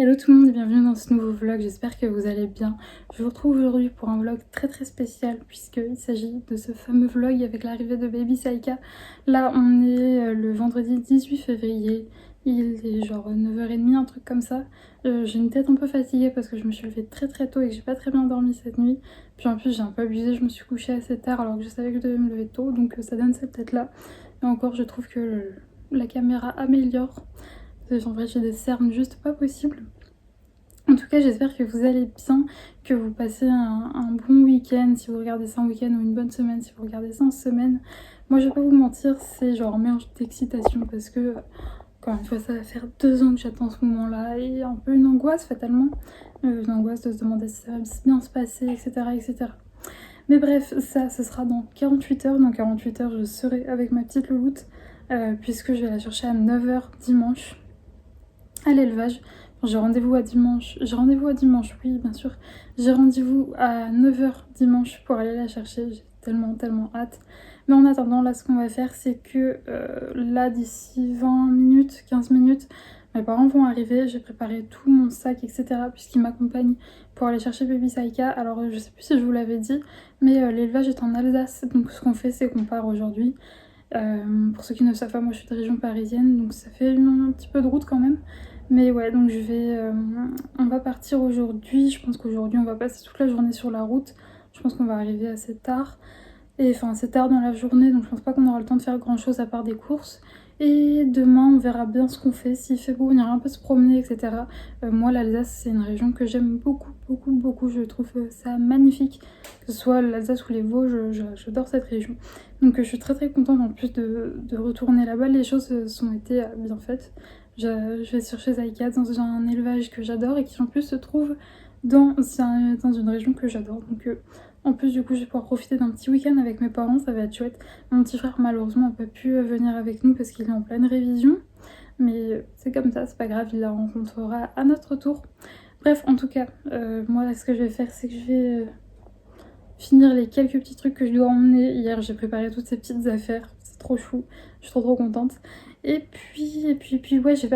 Hello tout le monde et bienvenue dans ce nouveau vlog, j'espère que vous allez bien. Je vous retrouve aujourd'hui pour un vlog très spécial puisqu'il s'agit de ce fameux vlog avec l'arrivée de Baby Saïka. Là on est le vendredi 18 février, il est genre 9h30, un truc comme ça. J'ai une tête un peu fatiguée parce que je me suis levée très tôt et que j'ai pas très bien dormi cette nuit. Puis en plus j'ai un peu abusé, je me suis couchée assez tard alors que je savais que je devais me lever tôt, donc ça donne cette tête là. Et encore je trouve que la caméra améliore. En vrai j'ai des cernes juste pas possibles. En tout cas j'espère que vous allez bien, que vous passez un bon week-end si vous regardez ça en week-end ou une bonne semaine si vous regardez ça en semaine. Moi je vais pas vous mentir, c'est genre un mélange d'excitation parce que encore une fois ça va faire 2 ans que j'attends ce moment là et un peu une angoisse fatalement. Une angoisse de se demander si ça va bien se passer, etc. Mais bref, ça ce sera dans 48 heures. Dans 48 heures je serai avec ma petite louloute puisque je vais la chercher à 9h dimanche à l'élevage. J'ai rendez-vous à dimanche, oui bien sûr. J'ai rendez-vous à 9h dimanche pour aller la chercher, j'ai tellement hâte. Mais en attendant, là ce qu'on va faire c'est que là d'ici 20 minutes, 15 minutes, mes parents vont arriver, j'ai préparé tout mon sac etc. puisqu'ils m'accompagnent pour aller chercher Baby Saïka. Alors je sais plus si je vous l'avais dit, mais l'élevage est en Alsace, donc ce qu'on fait c'est qu'on part aujourd'hui. Pour ceux qui ne savent pas, moi je suis de région parisienne, donc ça fait un petit peu de route quand même. Mais ouais, donc on va partir aujourd'hui. Je pense qu'aujourd'hui on va passer toute la journée sur la route. Je pense qu'on va arriver assez tard. Et enfin assez tard dans la journée, donc je pense pas qu'on aura le temps de faire grand chose à part des courses. Et demain on verra bien ce qu'on fait. S'il fait beau, on ira un peu se promener, etc. Moi l'Alsace c'est une région que j'aime beaucoup. Je trouve ça magnifique. Que ce soit l'Alsace ou les Vosges, j'adore cette région. Donc je suis très contente en plus de retourner là-bas. Les choses ont été bien faites. Je vais chercher Zaïka dans un élevage que j'adore et qui en plus se trouve dans une région que j'adore. Donc en plus du coup je vais pouvoir profiter d'un petit week-end avec mes parents, ça va être chouette. Mon petit frère malheureusement n'a pas pu venir avec nous parce qu'il est en pleine révision. Mais c'est comme ça, c'est pas grave, il la rencontrera à notre tour. Bref, en tout cas, moi ce que je vais faire c'est que je vais finir les quelques petits trucs que je dois emmener. Hier j'ai préparé toutes ces petites affaires, c'est trop chou, je suis trop contente. Et puis ouais, j'ai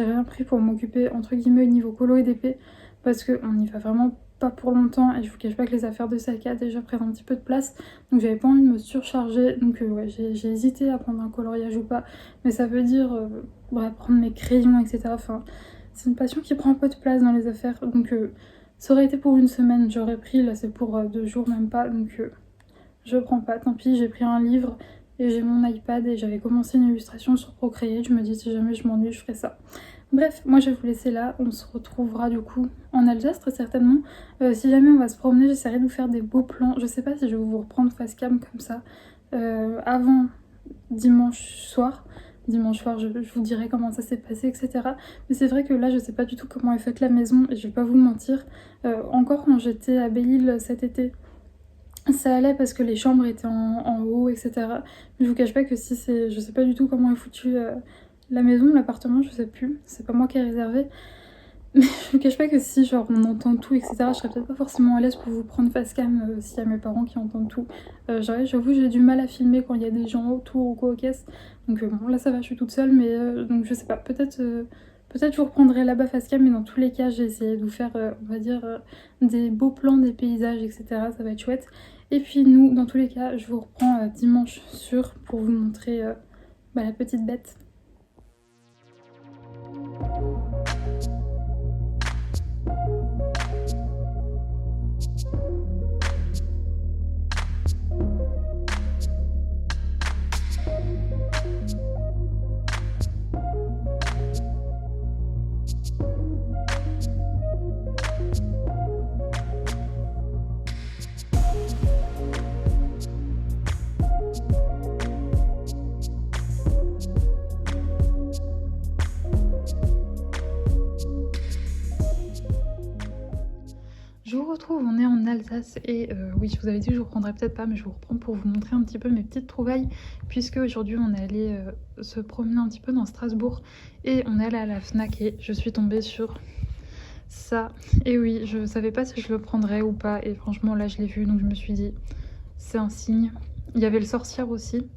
rien pris pour m'occuper entre guillemets au niveau colo et d'épée parce qu'on y va vraiment pas pour longtemps et je vous cache pas que les affaires de Saïka déjà prennent un petit peu de place, donc j'avais pas envie de me surcharger. Donc ouais, j'ai hésité à prendre un coloriage ou pas, mais ça veut dire prendre mes crayons etc. Enfin c'est une passion qui prend un peu de place dans les affaires, donc ça aurait été pour une semaine, j'aurais pris, là c'est pour 2 jours même pas, donc je prends pas, tant pis. J'ai pris un livre et j'ai mon iPad et j'avais commencé une illustration sur Procreate, je me dis si jamais je m'ennuie je ferai ça. Bref, moi je vais vous laisser là, on se retrouvera du coup en Alsace très certainement. Si jamais on va se promener, j'essaierai de vous faire des beaux plans, je sais pas si je vais vous reprendre face cam comme ça avant dimanche soir. Dimanche soir, je vous dirai comment ça s'est passé, etc. Mais c'est vrai que là, je sais pas du tout comment est faite la maison et je vais pas vous mentir. Encore quand j'étais à Belle-Île cet été, ça allait parce que les chambres étaient en haut, etc. Mais je vous cache pas que si c'est... Je sais pas du tout comment est foutue la maison, l'appartement, je sais plus. C'est pas moi qui ai réservé. Mais je vous cache pas que si genre on entend tout, etc. je serais peut-être pas forcément à l'aise pour vous prendre face cam s'il y a mes parents qui entendent tout. J'avoue j'ai du mal à filmer quand il y a des gens autour ou quoi aux caisses. Donc bon là ça va, je suis toute seule, mais donc je sais pas, peut-être je vous reprendrai là-bas face cam, mais dans tous les cas j'ai essayé de vous faire on va dire des beaux plans des paysages, etc. Ça va être chouette. Et puis nous dans tous les cas je vous reprends dimanche sûr pour vous montrer la petite bête. Je vous retrouve, on est en Alsace et oui je vous avais dit que je vous reprendrai peut-être pas, mais je vous reprends pour vous montrer un petit peu mes petites trouvailles, puisque aujourd'hui on est allé se promener un petit peu dans Strasbourg et on est allé à la Fnac et je suis tombée sur ça. Et oui, je savais pas si je le prendrais ou pas et franchement là je l'ai vu, donc je me suis dit c'est un signe. Il y avait le sorcière aussi,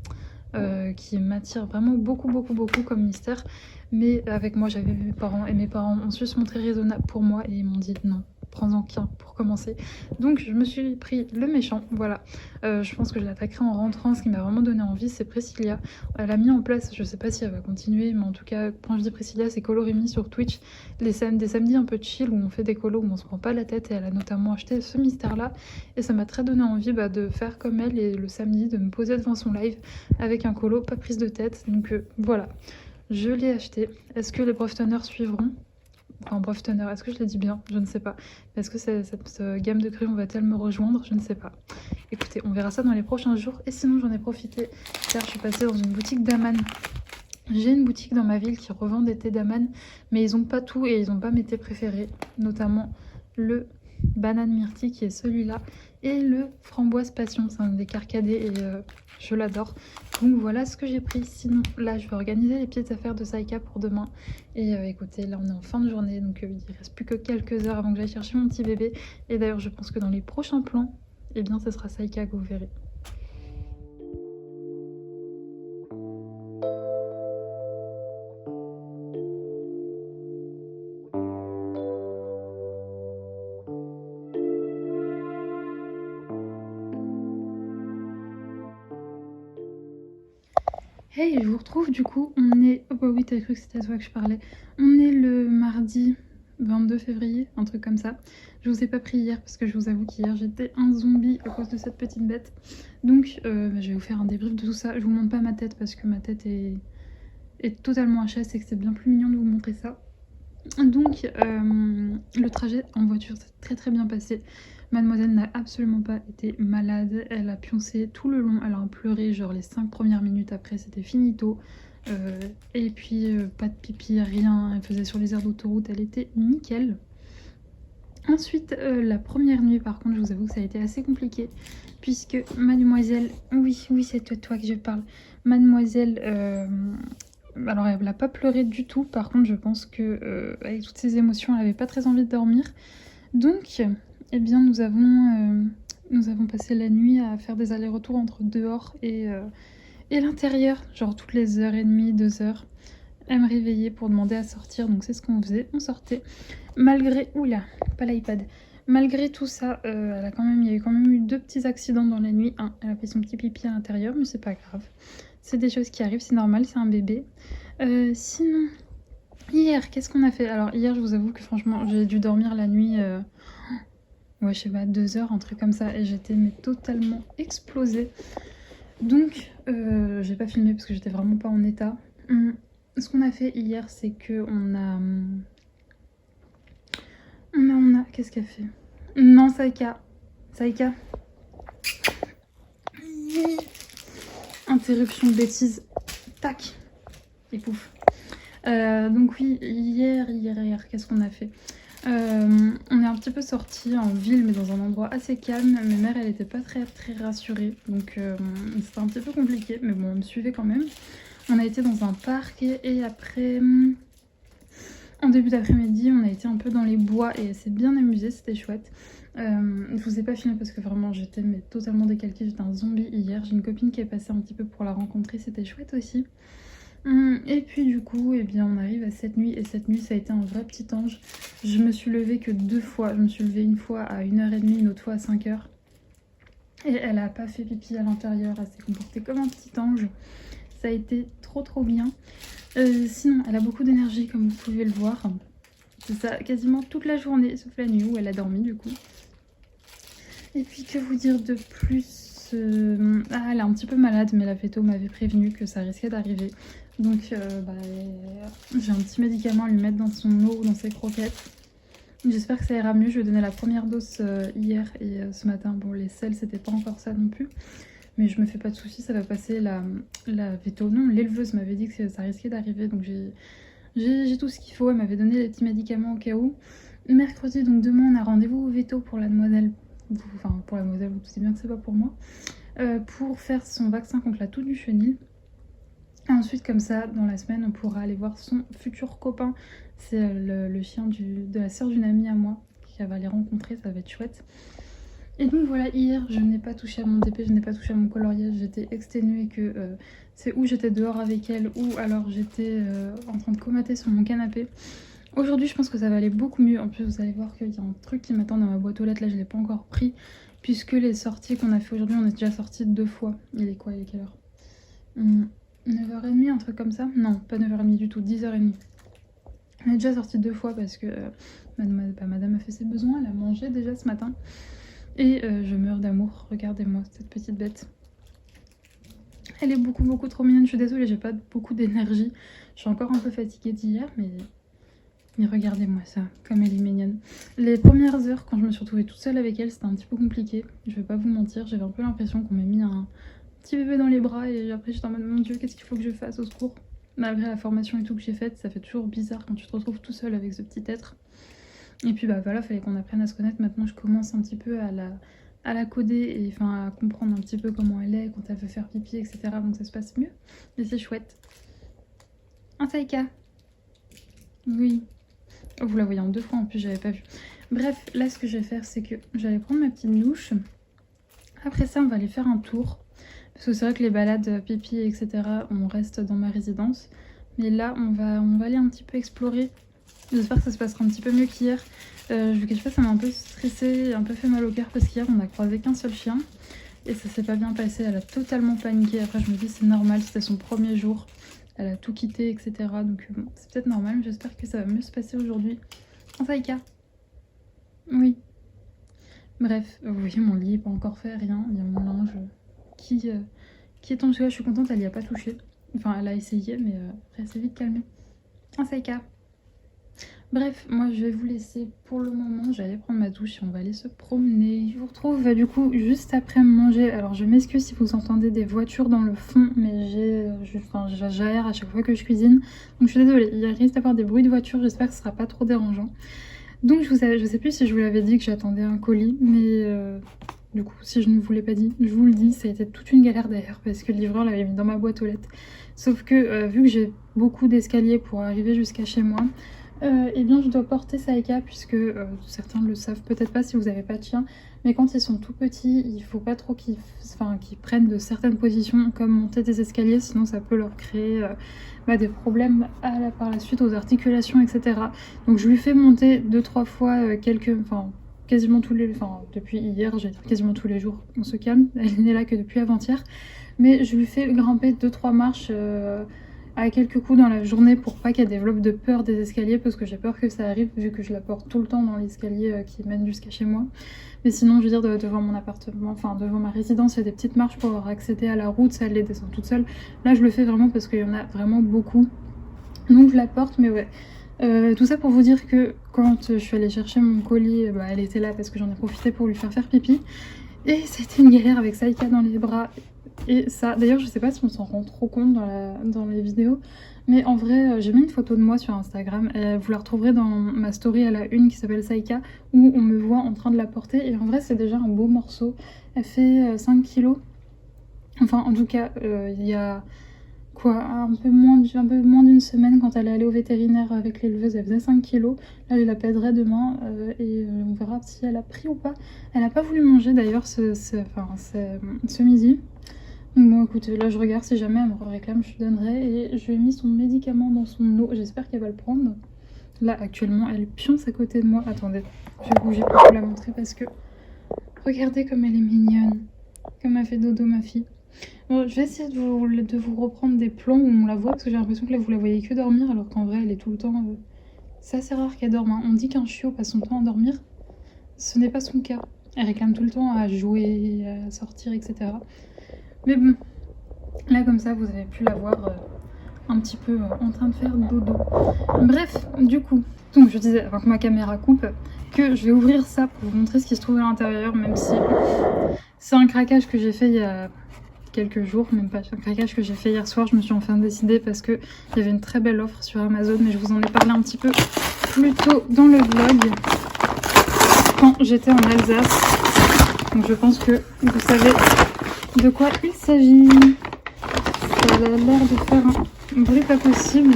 qui m'attire vraiment beaucoup comme mystère. Mais avec moi, j'avais mes parents et mes parents ont su se montrer raisonnables pour moi et ils m'ont dit non, prends-en qu'un pour commencer. Donc je me suis pris le méchant, voilà. Je pense que je l'attaquerai en rentrant. Ce qui m'a vraiment donné envie, c'est Priscilla. Elle a mis en place, je sais pas si elle va continuer, mais en tout cas, quand je dis Priscilla, c'est Colorimi sur Twitch, des samedis un peu chill où on fait des colos, où on se prend pas la tête, et elle a notamment acheté ce mystère-là. Et ça m'a très donné envie de faire comme elle et le samedi, de me poser devant son live avec un colo, pas prise de tête. Donc voilà. Je l'ai acheté. Est-ce que les Broftoners suivront? Enfin, Broftoner, est-ce que je l'ai dit bien? Je ne sais pas. Est-ce que cette gamme de crayons va-t-elle me rejoindre? Je ne sais pas. Écoutez, on verra ça dans les prochains jours. Et sinon, j'en ai profité car je suis passée dans une boutique d'Aman. J'ai une boutique dans ma ville qui revend des thés d'Aman, mais ils n'ont pas tout et ils n'ont pas mes thés préférés, notamment le banane myrtille qui est celui-là et le framboise passion, c'est un des carcadés et je l'adore. Donc voilà ce que j'ai pris. Sinon là je vais organiser les petites affaires de Saïka pour demain et écoutez, là on est en fin de journée, donc il reste plus que quelques heures avant que j'aille chercher mon petit bébé. Et d'ailleurs je pense que dans les prochains plans, eh bien ce sera Saïka que vous verrez. Hey, je vous retrouve du coup, on est... Oh bah oui, t'as cru que c'était à toi que je parlais. On est le mardi 22 février, un truc comme ça. Je vous ai pas pris hier parce que je vous avoue qu'hier j'étais un zombie à cause de cette petite bête. Donc je vais vous faire un débrief de tout ça. Je vous montre pas ma tête parce que ma tête est totalement HS et que c'est bien plus mignon de vous montrer ça. Donc le trajet en voiture s'est très bien passé. Mademoiselle n'a absolument pas été malade, elle a pioncé tout le long, elle a pleuré genre les 5 premières minutes, après c'était finito. Et puis pas de pipi, rien, elle faisait sur les aires d'autoroute, elle était nickel. Ensuite, la première nuit par contre, je vous avoue que ça a été assez compliqué, puisque mademoiselle, oui c'est toi que je parle, mademoiselle... alors elle n'a pas pleuré du tout, par contre je pense que avec toutes ces émotions elle n'avait pas très envie de dormir. Donc eh bien nous avons passé la nuit à faire des allers-retours entre dehors et l'intérieur, genre toutes les heures et demie, 2 heures. Elle me réveillait pour demander à sortir, donc c'est ce qu'on faisait, on sortait. Malgré... Oula, pas l'iPad. Malgré tout ça, il y a eu quand même eu 2 petits accidents dans la nuit. Elle a fait son petit pipi à l'intérieur, mais c'est pas grave. C'est des choses qui arrivent, c'est normal, c'est un bébé. Sinon, hier, qu'est-ce qu'on a fait? Alors hier, je vous avoue que franchement, j'ai dû dormir la nuit, ouais, je sais pas, 2 heures, un truc comme ça, et j'étais mais totalement explosée. Donc, j'ai pas filmé parce que j'étais vraiment pas en état. Ce qu'on a fait hier, c'est que on a... Qu'est-ce qu'elle fait? Non, Saïka. Interruption de bêtise. Tac. Et pouf. Donc oui, hier, qu'est-ce qu'on a fait? On est un petit peu sorti en ville, mais dans un endroit assez calme. Ma mère, elle était pas très rassurée, donc c'était un petit peu compliqué, mais bon, elle me suivait quand même. On a été dans un parc et après, en début d'après-midi, on a été un peu dans les bois et elle s'est bien amusée, c'était chouette. Je vous ai pas filmé parce que vraiment j'étais totalement décalquée, j'étais un zombie hier. J'ai une copine qui est passée un petit peu pour la rencontrer, c'était chouette aussi. Et puis du coup, eh bien, on arrive à cette nuit, et cette nuit ça a été un vrai petit ange. Je me suis levée que 2 fois, je me suis levée une fois à 1h30, une autre fois à 5h. Et elle a pas fait pipi à l'intérieur, elle s'est comportée comme un petit ange. Ça a été trop bien. Sinon, elle a beaucoup d'énergie comme vous pouvez le voir. C'est ça, quasiment toute la journée, sauf la nuit où elle a dormi du coup. Et puis que vous dire de plus? Elle est un petit peu malade, mais la véto m'avait prévenu que ça risquait d'arriver. Donc j'ai un petit médicament à lui mettre dans son eau ou dans ses croquettes. J'espère que ça ira mieux. Je lui ai donné la première dose hier et ce matin. Bon, les selles, c'était pas encore ça non plus. Mais je me fais pas de soucis, ça va passer. La véto, non, l'éleveuse m'avait dit que ça risquait d'arriver. Donc j'ai tout ce qu'il faut. Elle m'avait donné les petits médicaments au cas où. Mercredi, donc demain, on a rendez-vous au veto pour la demoiselle. Enfin, pour la demoiselle, vous savez bien que c'est pas pour moi. Pour faire son vaccin contre la toux du chenil. Et ensuite, comme ça, dans la semaine, on pourra aller voir son futur copain. C'est le chien de la sœur d'une amie à moi qui va les rencontrer, ça va être chouette. Et donc voilà, hier je n'ai pas touché à mon DP, je n'ai pas touché à mon coloriage, j'étais exténuée que c'est où j'étais dehors avec elle ou alors j'étais en train de comater sur mon canapé. Aujourd'hui je pense que ça va aller beaucoup mieux, en plus vous allez voir qu'il y a un truc qui m'attend dans ma boîte aux lettres, là je l'ai pas encore pris puisque les sorties qu'on a fait aujourd'hui on est déjà sortis 2 fois. Il est quoi, il est quelle heure 9h30, un truc comme ça? Non, pas 9h30 du tout, 10h30. On est déjà sortis 2 fois parce que madame a fait ses besoins, elle a mangé déjà ce matin. Et je meurs d'amour, regardez-moi cette petite bête. Elle est beaucoup trop mignonne, je suis désolée, j'ai pas beaucoup d'énergie. Je suis encore un peu fatiguée d'hier, mais regardez-moi ça, comme elle est mignonne. Les premières heures, quand je me suis retrouvée toute seule avec elle, c'était un petit peu compliqué. Je vais pas vous mentir, j'avais un peu l'impression qu'on m'a mis un petit bébé dans les bras et après j'étais en mode mon dieu, qu'est-ce qu'il faut que je fasse, au secours. Malgré la formation et tout que j'ai faite, ça fait toujours bizarre quand tu te retrouves tout seul avec ce petit être. Et puis bah voilà, fallait qu'on apprenne à se connaître. Maintenant je commence un petit peu à la coder et enfin à comprendre un petit peu comment elle est quand elle veut faire pipi, etc. Donc ça se passe mieux. Mais c'est chouette. Un Saïka. Oui. Oh, vous la voyez en 2 fois en plus, j'avais pas vu. Bref, là ce que je vais faire c'est que j'allais prendre ma petite douche. Après ça on va aller faire un tour. Parce que c'est vrai que les balades pipi, etc. on reste dans ma résidence. Mais là on va aller un petit peu explorer. J'espère que ça se passera un petit peu mieux qu'hier. Je vous cache pas, ça m'a un peu stressée, un peu fait mal au cœur parce qu'hier on a croisé qu'un seul chien et ça s'est pas bien passé. Elle a totalement paniqué. Après je me dis c'est normal, c'était son premier jour, elle a tout quitté, etc. Donc bon, c'est peut-être normal, mais j'espère que ça va mieux se passer aujourd'hui. En Saïka. Oui. Bref, vous voyez mon lit est pas encore fait, rien. Il y a mon linge qui est tombé. Je suis contente, elle y a pas touché. Enfin elle a essayé mais après elle s'est vite calmée. En Saïka. Bref, moi je vais vous laisser pour le moment, j'allais prendre ma douche et on va aller se promener. Je vous retrouve du coup juste après manger. Alors je m'excuse si vous entendez des voitures dans le fond, mais j'aère à chaque fois que je cuisine. Donc je suis désolée, il risque d'avoir des bruits de voiture, j'espère que ce sera pas trop dérangeant. Donc je sais plus si je vous l'avais dit que j'attendais un colis, mais du coup si je ne vous l'ai pas dit, je vous le dis, ça a été toute une galère d'ailleurs parce que le livreur l'avait mis dans ma boîte aux lettres. Sauf que vu que j'ai beaucoup d'escaliers pour arriver jusqu'à chez moi, eh bien je dois porter Saïka puisque certains le savent peut-être pas si vous n'avez pas de chien, mais quand ils sont tout petits il faut pas trop qu'ils prennent de certaines positions comme monter des escaliers, sinon ça peut leur créer des problèmes par la suite aux articulations, etc. Donc je lui fais monter 2-3 fois quasiment tous les... depuis hier, j'ai quasiment tous les jours, on se calme, elle n'est là que depuis avant-hier, mais je lui fais grimper 2-3 marches à quelques coups dans la journée pour pas qu'elle développe de peur des escaliers parce que j'ai peur que ça arrive vu que je la porte tout le temps dans l'escalier qui mène jusqu'à chez moi. Mais sinon je veux dire devant mon appartement, devant ma résidence il y a des petites marches pour accéder à la route, ça elle les descend toute seule. Là je le fais vraiment parce qu'il y en a vraiment beaucoup. Donc je la porte, mais ouais. Tout ça pour vous dire que quand je suis allée chercher mon colis, elle était là parce que j'en ai profité pour lui faire pipi. Et c'était une galère avec Saïka dans les bras. Et ça, d'ailleurs je sais pas si on s'en rend trop compte dans les vidéos, mais en vrai j'ai mis une photo de moi sur Instagram, et vous la retrouverez dans ma story à la une qui s'appelle Saïka, où on me voit en train de la porter, et en vrai c'est déjà un beau morceau. Elle fait 5 kilos, enfin en tout cas il y a quoi, un peu moins d'une semaine quand elle est allée au vétérinaire avec l'éleveuse, elle faisait 5 kilos. Là je la pèserai demain et on verra si elle a pris ou pas. Elle a pas voulu manger d'ailleurs ce midi. Donc bon écoutez, là je regarde, si jamais elle me réclame je lui donnerai, et je lui ai mis son médicament dans son eau, j'espère qu'elle va le prendre. Là actuellement elle pionce à côté de moi, attendez, je vais bouger pour vous la montrer parce que regardez comme elle est mignonne, comme elle fait dodo ma fille. Bon, je vais essayer de vous reprendre des plans où on la voit parce que j'ai l'impression que là vous la voyez que dormir alors qu'en vrai elle est tout le temps... C'est assez rare qu'elle dorme, hein. On dit qu'un chiot passe son temps à dormir, ce n'est pas son cas. Elle réclame tout le temps à jouer, à sortir, etc. Mais bon, là comme ça vous avez pu la voir un petit peu en train de faire dodo. Bref, du coup, donc je disais avant que ma caméra coupe que je vais ouvrir ça pour vous montrer ce qui se trouve à l'intérieur, même si c'est un craquage que j'ai fait il y a quelques jours, même pas, un craquage que j'ai fait hier soir. Je me suis enfin décidée parce qu'il y avait une très belle offre sur Amazon, mais je vous en ai parlé un petit peu plus tôt dans le vlog quand j'étais en Alsace. Donc je pense que vous savez de quoi il s'agit. Ça a l'air de faire un bruit pas possible.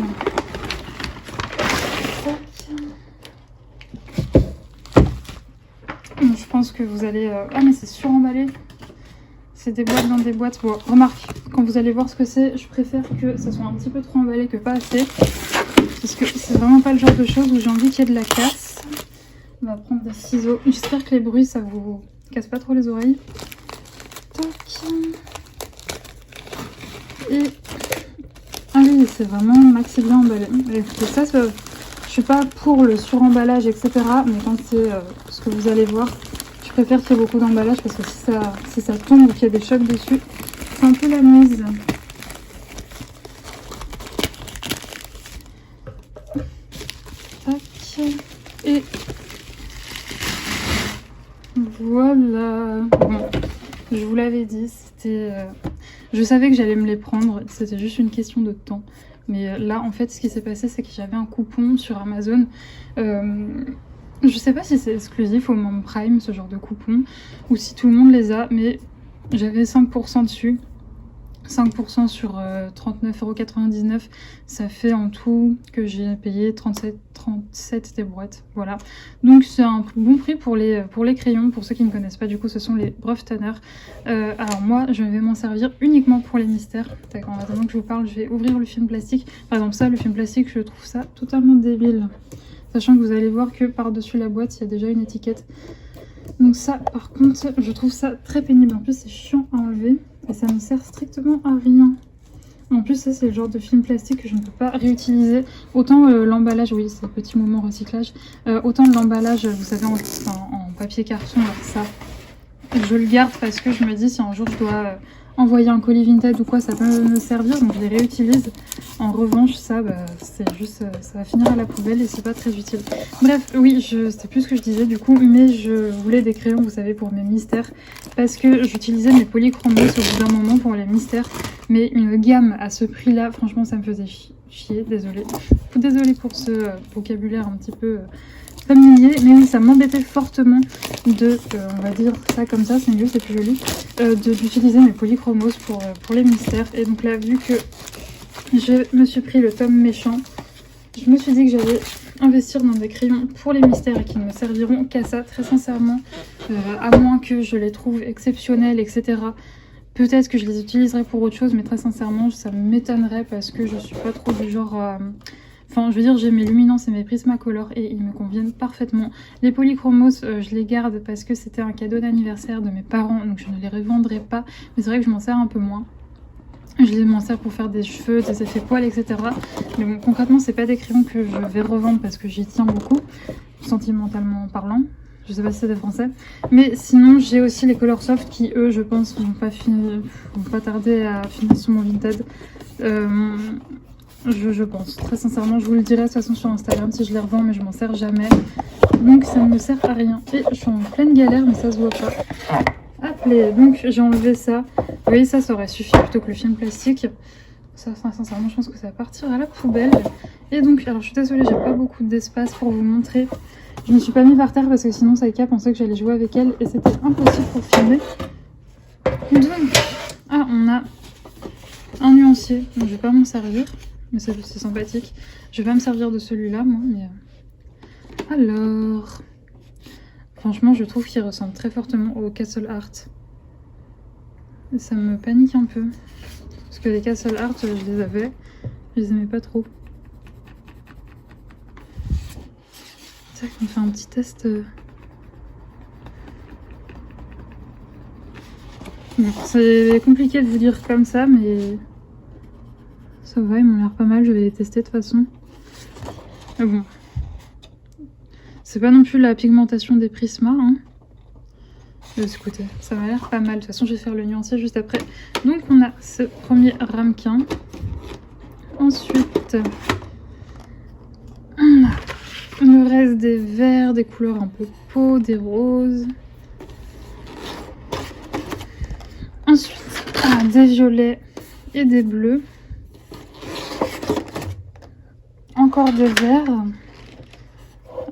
Je pense que vous allez... Ah mais c'est suremballé. C'est des boîtes dans des boîtes. Bon, remarque, quand vous allez voir ce que c'est, je préfère que ça soit un petit peu trop emballé que pas assez. Parce que c'est vraiment pas le genre de choses où j'ai envie qu'il y ait de la casse. On va prendre des ciseaux. J'espère que les bruits, ça vous casse pas trop les oreilles. Tac. Et... Ah oui, c'est vraiment maxi bien emballé. Et ça, je suis pas pour le suremballage, etc. Mais quand c'est ce que vous allez voir, je préfère qu'il y ait beaucoup d'emballage parce que si ça tombe ou qu'il y a des chocs dessus, c'est un peu la mise. Tac. Et voilà. Bon, je vous l'avais dit, c'était... Je savais que j'allais me les prendre, c'était juste une question de temps. Mais là, en fait, ce qui s'est passé, c'est que j'avais un coupon sur Amazon. Je sais pas si c'est exclusif au membre Prime, ce genre de coupon, ou si tout le monde les a, mais j'avais 5% dessus. 5% sur 39,99 €, ça fait en tout que j'ai payé 37 des boîtes, voilà. Donc c'est un bon prix pour les crayons. Pour ceux qui ne connaissent pas, du coup, ce sont les Brush Tanner. Alors moi, je vais m'en servir uniquement pour les mystères. En attendant que je vous parle, je vais ouvrir le film plastique. Par exemple ça, le film plastique, je trouve ça totalement débile. Sachant que vous allez voir que par-dessus la boîte, il y a déjà une étiquette. Donc ça, par contre, je trouve ça très pénible. En plus, c'est chiant à enlever. Et ça ne sert strictement à rien. En plus, ça, c'est le genre de film plastique que je ne peux pas réutiliser. Autant l'emballage, oui, c'est le petit moment recyclage. Autant l'emballage, vous savez, en papier carton, ça, je le garde parce que je me dis, si un jour je dois envoyer un colis Vinted ou quoi, ça peut me servir. Donc je les réutilise. En revanche, ça, c'est juste, ça va finir à la poubelle et c'est pas très utile. Bref, oui, c'était plus ce que je disais du coup, mais je voulais des crayons, vous savez, pour mes mystères. Parce que j'utilisais mes polychromos au bout d'un moment pour les mystères. Mais une gamme à ce prix-là, franchement, ça me faisait chier. Désolée. Désolée pour ce vocabulaire un petit peu familier. Mais oui, ça m'embêtait fortement de, on va dire ça comme ça, c'est mieux, c'est plus joli, d'utiliser mes polychromos pour les mystères. Et donc là, vu que je me suis pris le tome méchant, je me suis dit que j'allais investir dans des crayons pour les mystères et qui ne me serviront qu'à ça, très sincèrement, à moins que je les trouve exceptionnels, etc. Peut-être que je les utiliserai pour autre chose, mais très sincèrement, ça m'étonnerait parce que je suis pas trop du genre... Enfin, je veux dire, j'ai mes luminances et mes Prismacolor et ils me conviennent parfaitement. Les polychromos, je les garde parce que c'était un cadeau d'anniversaire de mes parents, donc je ne les revendrai pas. Mais c'est vrai que je m'en sers un peu moins. Je m'en sers pour faire des cheveux, des effets poils, etc. Mais bon, concrètement, c'est pas des crayons que je vais revendre parce que j'y tiens beaucoup, sentimentalement parlant. Je sais pas si c'est des français. Mais sinon, j'ai aussi les Colorsoft qui, eux, je pense, vont pas tarder à finir sur mon Vinted. Je pense. Très sincèrement, je vous le dirai de toute façon sur Instagram si je les revends, mais je m'en sers jamais. Donc ça ne me sert à rien. Et je suis en pleine galère, mais ça se voit pas. Appelez. Donc j'ai enlevé ça. Vous voyez, ça aurait suffi plutôt que le film plastique. Ça, sincèrement, je pense que ça va partir à la poubelle. Et donc, alors je suis désolée, j'ai pas beaucoup d'espace pour vous montrer. Je me suis pas mis par terre parce que sinon Saïka pensait que j'allais jouer avec elle et c'était impossible pour filmer. Donc, on a un nuancier. Donc je vais pas m'en servir, mais c'est sympathique. Je vais pas me servir de celui-là, moi. Mais alors, franchement, je trouve qu'il ressemble très fortement au Castle Art. Et ça me panique un peu. Parce que les Castle Art, je les avais. Je les aimais pas trop. C'est vrai qu'on fait un petit test. Bon, c'est compliqué de vous dire comme ça, mais ça va, ils m'ont l'air pas mal. Je vais les tester de toute façon. Mais bon. C'est pas non plus la pigmentation des Prisma, hein. Écoutez, ça m'a l'air pas mal. De toute façon, je vais faire le nuancier juste après. Donc, on a ce premier ramequin. Ensuite, on a le reste des verts, des couleurs un peu peau, des roses. Ensuite, des violets et des bleus. Encore des verts.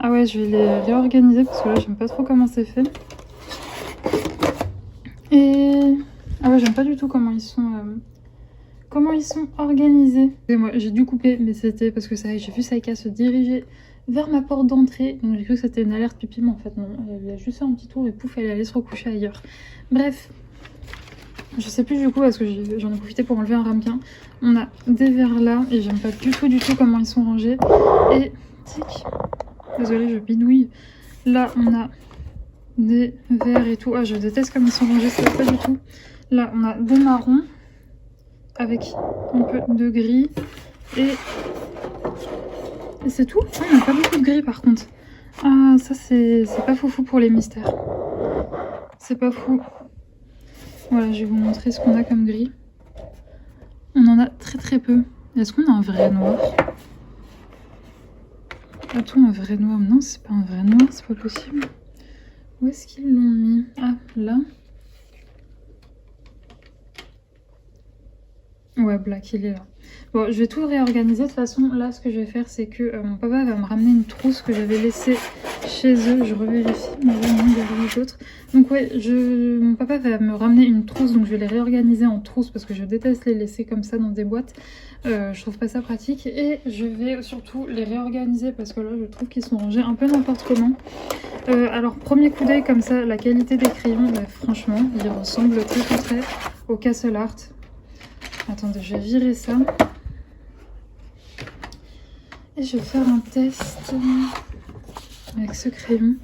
Ah ouais, je vais les réorganiser parce que là, j'aime pas trop comment c'est fait. Et... ah ouais, j'aime pas du tout comment ils sont organisés. Excusez-moi, j'ai dû couper, mais c'était parce que j'ai vu Saïka se diriger vers ma porte d'entrée. Donc j'ai cru que c'était une alerte pipi, mais en fait non, elle a juste fait un petit tour et pouf, elle est allée se recoucher ailleurs. Bref, je sais plus du coup parce que j'en ai profité pour enlever un ramequin. On a des verres là et j'aime pas du tout comment ils sont rangés. Et tic, désolée je bidouille. Là on a des verres et tout. Ah je déteste comme ils sont rangés, ça va pas du tout. Là on a des marrons avec un peu de gris et c'est tout. Ah, on n'a pas beaucoup de gris par contre. Ah ça c'est pas foufou pour les mystères. C'est pas fou. Voilà, je vais vous montrer ce qu'on a comme gris. On en a très peu. Est-ce qu'on a un vrai noir? A-t-on un vrai noir? Non, c'est pas un vrai noir, c'est pas possible. Où est-ce qu'ils l'ont mis? Ah, là. Ouais, black, il est là. Bon, je vais tout réorganiser. De toute façon, là, ce que je vais faire, c'est que mon papa va me ramener une trousse que j'avais laissée chez eux. Je revérifie, mais là, non, il y a les autres. Donc ouais, mon papa va me ramener une trousse, donc je vais les réorganiser en trousse parce que je déteste les laisser comme ça dans des boîtes. Je trouve pas ça pratique. Et je vais surtout les réorganiser parce que là, je trouve qu'ils sont rangés un peu n'importe comment. Alors, premier coup d'œil comme ça, la qualité des crayons, bah, franchement, ils ressemblent très au Castle Art. Attendez, je vais virer ça. Et je vais faire un test avec ce crayon.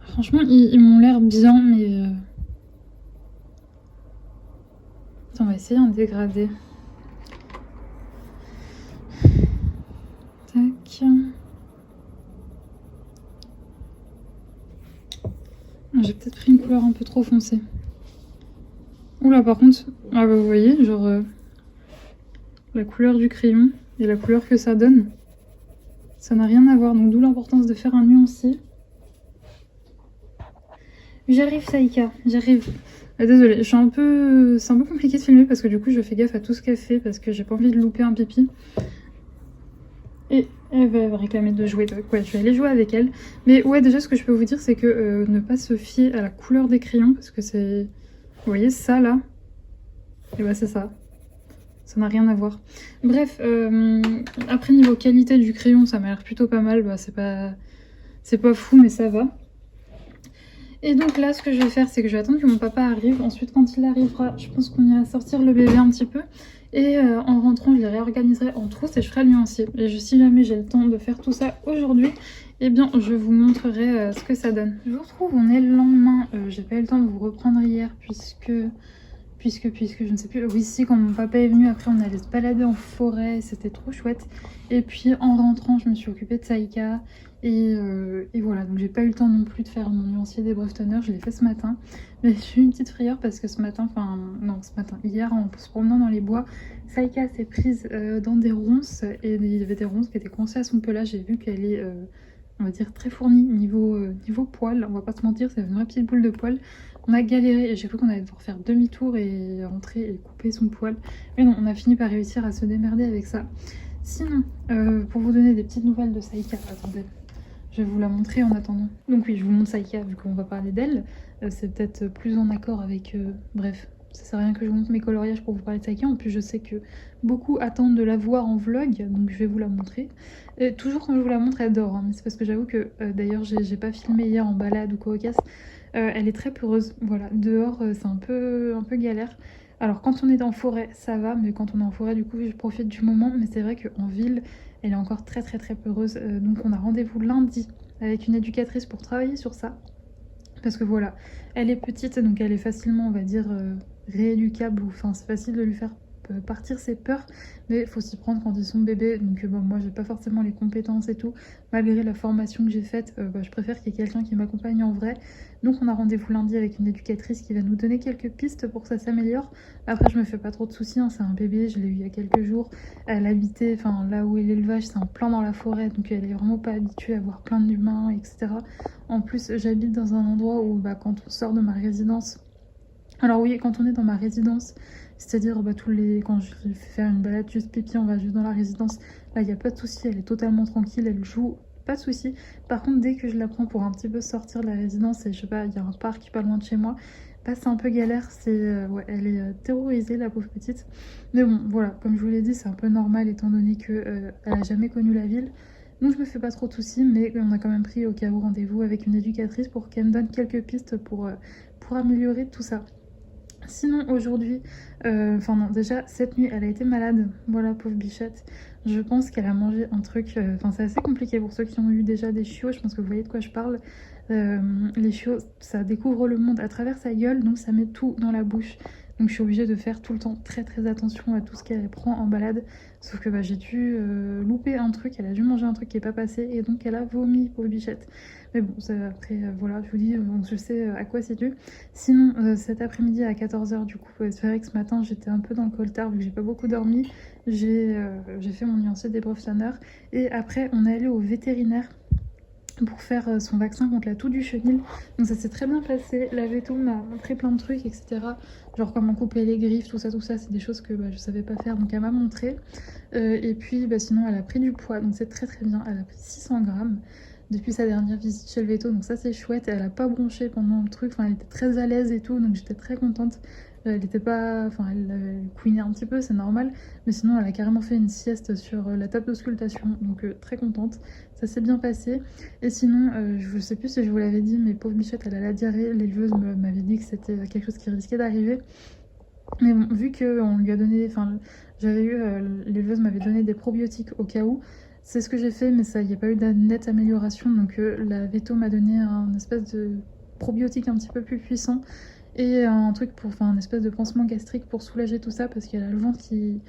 Franchement, ils m'ont l'air bien, mais... Attends, on va essayer un dégradé. Tac. J'ai peut-être pris une couleur un peu trop foncée. Oula, par contre, ah bah vous voyez, genre la couleur du crayon et la couleur que ça donne, ça n'a rien à voir. Donc d'où l'importance de faire un nuancier. J'arrive, Saïka, j'arrive. Ah, désolée, c'est un peu compliqué de filmer parce que du coup je fais gaffe à tout ce qu'elle fait parce que j'ai pas envie de louper un pipi. Et elle va réclamer de jouer, donc ouais, je vais aller jouer avec elle. Mais ouais, déjà ce que je peux vous dire c'est que ne pas se fier à la couleur des crayons parce que c'est... Vous voyez ça là? Et bah c'est ça. Ça n'a rien à voir. Bref, après niveau qualité du crayon, ça m'a l'air plutôt pas mal. Bah, c'est pas fou, mais ça va. Et donc là, ce que je vais faire, c'est que je vais attendre que mon papa arrive. Ensuite, quand il arrivera, je pense qu'on ira sortir le bébé un petit peu. Et en rentrant, je les réorganiserai en trousse et je ferai le nuancier. Et si jamais j'ai le temps de faire tout ça aujourd'hui, eh bien, je vous montrerai ce que ça donne. Je vous retrouve, on est le lendemain. J'ai pas eu le temps de vous reprendre hier puisque je ne sais plus, oui si, quand mon papa est venu, après on allait se balader en forêt, c'était trop chouette. Et puis en rentrant, je me suis occupée de Saïka, et voilà, donc j'ai pas eu le temps non plus de faire mon nuancier des Breftoners, je l'ai fait ce matin. Mais j'ai eu une petite frayeur parce que hier en se promenant dans les bois, Saïka s'est prise dans des ronces, et il y avait des ronces qui étaient coincées à son pelage. J'ai vu qu'elle est... on va dire très fournie niveau poil, on va pas se mentir, c'est une vraie petite boule de poil. On a galéré et j'ai cru qu'on allait devoir faire demi-tour et rentrer et couper son poil. Mais non, on a fini par réussir à se démerder avec ça. Sinon, pour vous donner des petites nouvelles de Saïka, attendez, je vais vous la montrer en attendant. Donc oui, je vous montre Saïka vu qu'on va parler d'elle. C'est peut-être plus en accord avec... bref, ça sert à rien que je vous montre mes coloriages pour vous parler de Saïka. En plus, je sais que beaucoup attendent de la voir en vlog, donc je vais vous la montrer. Et toujours quand je vous la montre, elle dort, hein, mais c'est parce que j'avoue que d'ailleurs, j'ai pas filmé hier en balade ou quoi au casse. Elle est très peureuse, voilà. Dehors, c'est un peu galère. Alors quand on est en forêt, ça va, mais quand on est en forêt, du coup, je profite du moment. Mais c'est vrai qu'en ville, elle est encore très peureuse. Donc on a rendez-vous lundi avec une éducatrice pour travailler sur ça. Parce que voilà, elle est petite, donc elle est facilement, on va dire, rééducable. Enfin, c'est facile de lui faire partir ses peurs, mais il faut s'y prendre quand ils sont bébés. Donc bon, moi j'ai pas forcément les compétences et tout, malgré la formation que j'ai faite. Je préfère qu'il y ait quelqu'un qui m'accompagne en vrai. Donc on a rendez-vous lundi avec une éducatrice qui va nous donner quelques pistes pour que ça s'améliore. Après je me fais pas trop de soucis, hein, c'est un bébé, je l'ai eu il y a quelques jours. Elle habitait, enfin là où est l'élevage, c'est en plein dans la forêt, donc elle est vraiment pas habituée à voir plein d'humains, etc. En plus j'habite dans un endroit où quand on sort de ma résidence, alors oui, quand on est dans ma résidence, c'est-à-dire quand je fais faire une balade juste pipi, on va juste dans la résidence, là il n'y a pas de souci, elle est totalement tranquille, elle joue, pas de souci. Par contre, dès que je la prends pour un petit peu sortir de la résidence, et je sais pas, il y a un parc pas loin de chez moi, passe un peu galère, ouais, elle est terrorisée la pauvre petite. Mais bon, voilà, comme je vous l'ai dit, c'est un peu normal étant donné qu'elle a jamais connu la ville. Donc je me fais pas trop de soucis, mais on a quand même pris au cas où rendez-vous avec une éducatrice pour qu'elle me donne quelques pistes pour améliorer tout ça. Sinon aujourd'hui, enfin non, déjà cette nuit elle a été malade, voilà pauvre bichette. Je pense qu'elle a mangé un truc, enfin c'est assez compliqué pour ceux qui ont eu déjà des chiots, je pense que vous voyez de quoi je parle. Les chiots, ça découvre le monde à travers sa gueule, donc ça met tout dans la bouche. Donc je suis obligée de faire tout le temps très très attention à tout ce qu'elle prend en balade. Sauf que bah, j'ai dû louper un truc, elle a dû manger un truc qui est pas passé et donc elle a vomi, pauvre bichette. Mais bon, après voilà, je vous dis, donc je sais à quoi c'est dû. Sinon, cet après-midi à 14h, du coup, c'est vrai que ce matin j'étais un peu dans le coltard vu que j'ai pas beaucoup dormi. J'ai fait mon nuancier d'épreuve sonore et après on est allé au vétérinaire pour faire son vaccin contre la toux du chenil. Donc ça s'est très bien passé. La véto m'a montré plein de trucs, etc. Genre comment couper les griffes, tout ça, c'est des choses que je savais pas faire, donc elle m'a montré. Et puis sinon elle a pris du poids, donc c'est très très bien. Elle a pris 600 grammes depuis sa dernière visite chez le véto, donc ça c'est chouette. Elle a pas bronché pendant le truc, enfin elle était très à l'aise et tout, donc j'étais très contente. Elle était pas, enfin elle couinait un petit peu, c'est normal, mais sinon elle a carrément fait une sieste sur la table d'auscultation, donc très contente. Ça s'est bien passé. Et sinon, je sais plus si je vous l'avais dit, mais pauvre bichette, elle a la diarrhée. L'éleveuse m'avait dit que c'était quelque chose qui risquait d'arriver. Mais bon, vu qu'on lui a donné, enfin, j'avais eu, l'éleveuse m'avait donné des probiotiques au cas où. C'est ce que j'ai fait, mais ça, il n'y a pas eu de nette amélioration. Donc la veto m'a donné un espèce de probiotique un petit peu plus puissant et un truc pour, enfin, un espèce de pansement gastrique pour soulager tout ça parce qu'elle a le ventre qui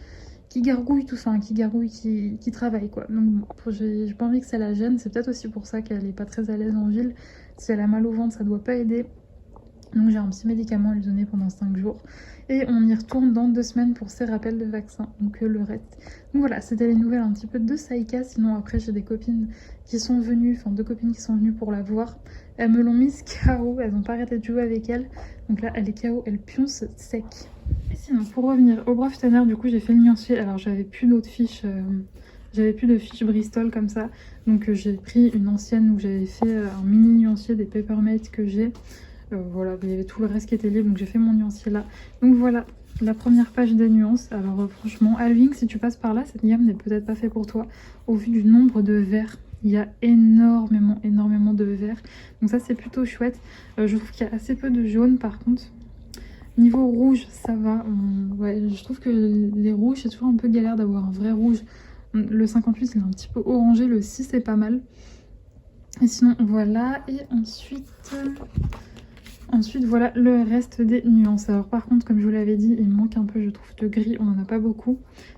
gargouille tout ça, hein, qui gargouille, qui travaille quoi. Donc j'ai pas envie que ça la gêne, c'est peut-être aussi pour ça qu'elle est pas très à l'aise en ville. Si elle a mal au ventre, ça doit pas aider. Donc j'ai un petit médicament à lui donner pendant 5 jours. Et on y retourne dans 2 semaines pour ses rappels de vaccin. Donc le reste. Donc voilà, c'était les nouvelles un petit peu de Saïka. Sinon après j'ai des copines qui sont venues, enfin 2 copines qui sont venues pour la voir. Elles me l'ont mise KO, elles n'ont pas arrêté de jouer avec elle. Donc là elle est KO, elle pionce sec. Et sinon pour revenir au Brave Tanner, du coup j'ai fait le nuancier. Alors j'avais plus d'autres fiches. J'avais plus de fiches Bristol comme ça. Donc j'ai pris une ancienne où j'avais fait un mini nuancier des Papermate que j'ai. Voilà, il y avait tout le reste qui était libre, donc j'ai fait mon nuancier là. Donc voilà, la première page des nuances. Alors franchement, Alving, si tu passes par là, cette gamme n'est peut-être pas fait pour toi. Au vu du nombre de verts, il y a énormément de verts. Donc ça, c'est plutôt chouette. Je trouve qu'il y a assez peu de jaune par contre. Niveau rouge, ça va. Ouais, je trouve que les rouges, c'est toujours un peu galère d'avoir un vrai rouge. Le 58, il est un petit peu orangé. Le 6, c'est pas mal. Et sinon, voilà. Et ensuite, voilà le reste des nuances. Alors par contre, comme je vous l'avais dit, il me manque un peu, je trouve, de gris. On n'en a pas beaucoup.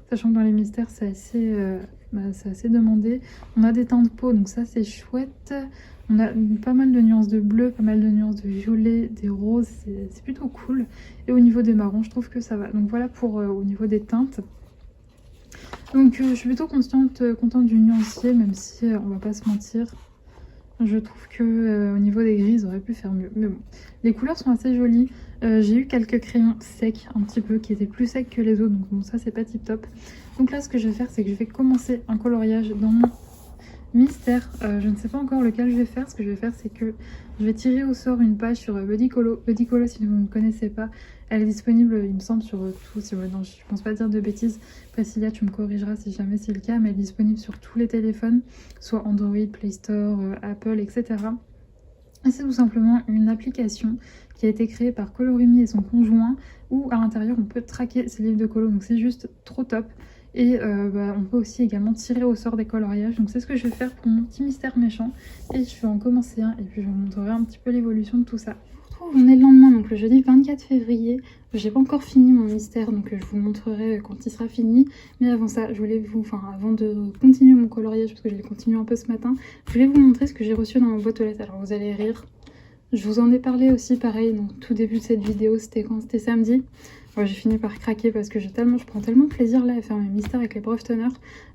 Sachant que dans les mystères, c'est assez demandé. On a des teints de peau, donc ça, c'est chouette. On a pas mal de nuances de bleu, pas mal de nuances de violet, des roses. C'est plutôt cool. Et au niveau des marrons, je trouve que ça va. Donc voilà pour au niveau des teintes. Donc je suis plutôt contente du nuancier, même si on va pas se mentir. Je trouve que au niveau des gris, ils auraient pu faire mieux. Mais bon, les couleurs sont assez jolies. J'ai eu quelques crayons secs, un petit peu, qui étaient plus secs que les autres. Donc bon, ça, c'est pas tip top. Donc là, ce que je vais faire, c'est que je vais commencer un coloriage dans mon mystère. Je ne sais pas encore lequel je vais faire. Ce que je vais faire, c'est que je vais tirer au sort une page sur Budicolo. Budicolo, si vous ne connaissez pas, elle est disponible, il me semble, sur tout. Non, je pense pas dire de bêtises. Priscilla, tu me corrigeras si jamais c'est le cas, mais elle est disponible sur tous les téléphones, soit Android, Play Store, Apple, etc. Et c'est tout simplement une application qui a été créée par Colorimi et son conjoint, où à l'intérieur on peut traquer ses livres de colo. Donc c'est juste trop top. Et on peut aussi également tirer au sort des coloriages. Donc c'est ce que je vais faire pour mon petit mystère méchant. Et je vais en commencer un et puis je vous montrerai un petit peu l'évolution de tout ça. On est le lendemain, donc le jeudi 24 février. J'ai pas encore fini mon mystère, donc je vous le montrerai quand il sera fini. Mais avant ça, je voulais avant de continuer mon coloriage, parce que je l'ai continué un peu ce matin, je voulais vous montrer ce que j'ai reçu dans ma boîte aux lettres. Alors vous allez rire. Je vous en ai parlé aussi, pareil, dans tout début de cette vidéo, c'était quand? C'était samedi. Ouais, j'ai fini par craquer parce que je prends tellement plaisir là à faire mes mystères avec les Brave Tanner.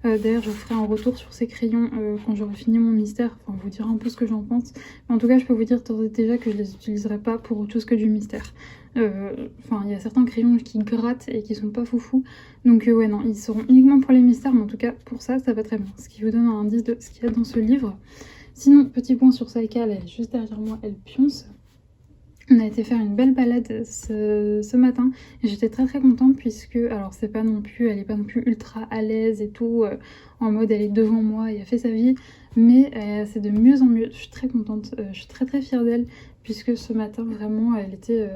D'ailleurs, je vous ferai un retour sur ces crayons quand j'aurai fini mon mystère. Enfin, vous dirai un peu ce que j'en pense. Mais en tout cas, je peux vous dire déjà que je les utiliserai pas pour autre chose que du mystère. Enfin, il y a certains crayons qui grattent et qui sont pas foufous. Donc ouais, non, ils seront uniquement pour les mystères. Mais en tout cas, pour ça, ça va très bien. Ce qui vous donne un indice de ce qu'il y a dans ce livre. Sinon, petit point sur Saïka, elle est juste derrière moi, elle pionce. On a été faire une belle balade ce matin et j'étais très contente puisque, alors c'est pas non plus, elle est pas non plus ultra à l'aise et tout, en mode elle est devant moi et elle fait sa vie, mais c'est de mieux en mieux. Je suis très contente, je suis très fière d'elle puisque ce matin vraiment elle était,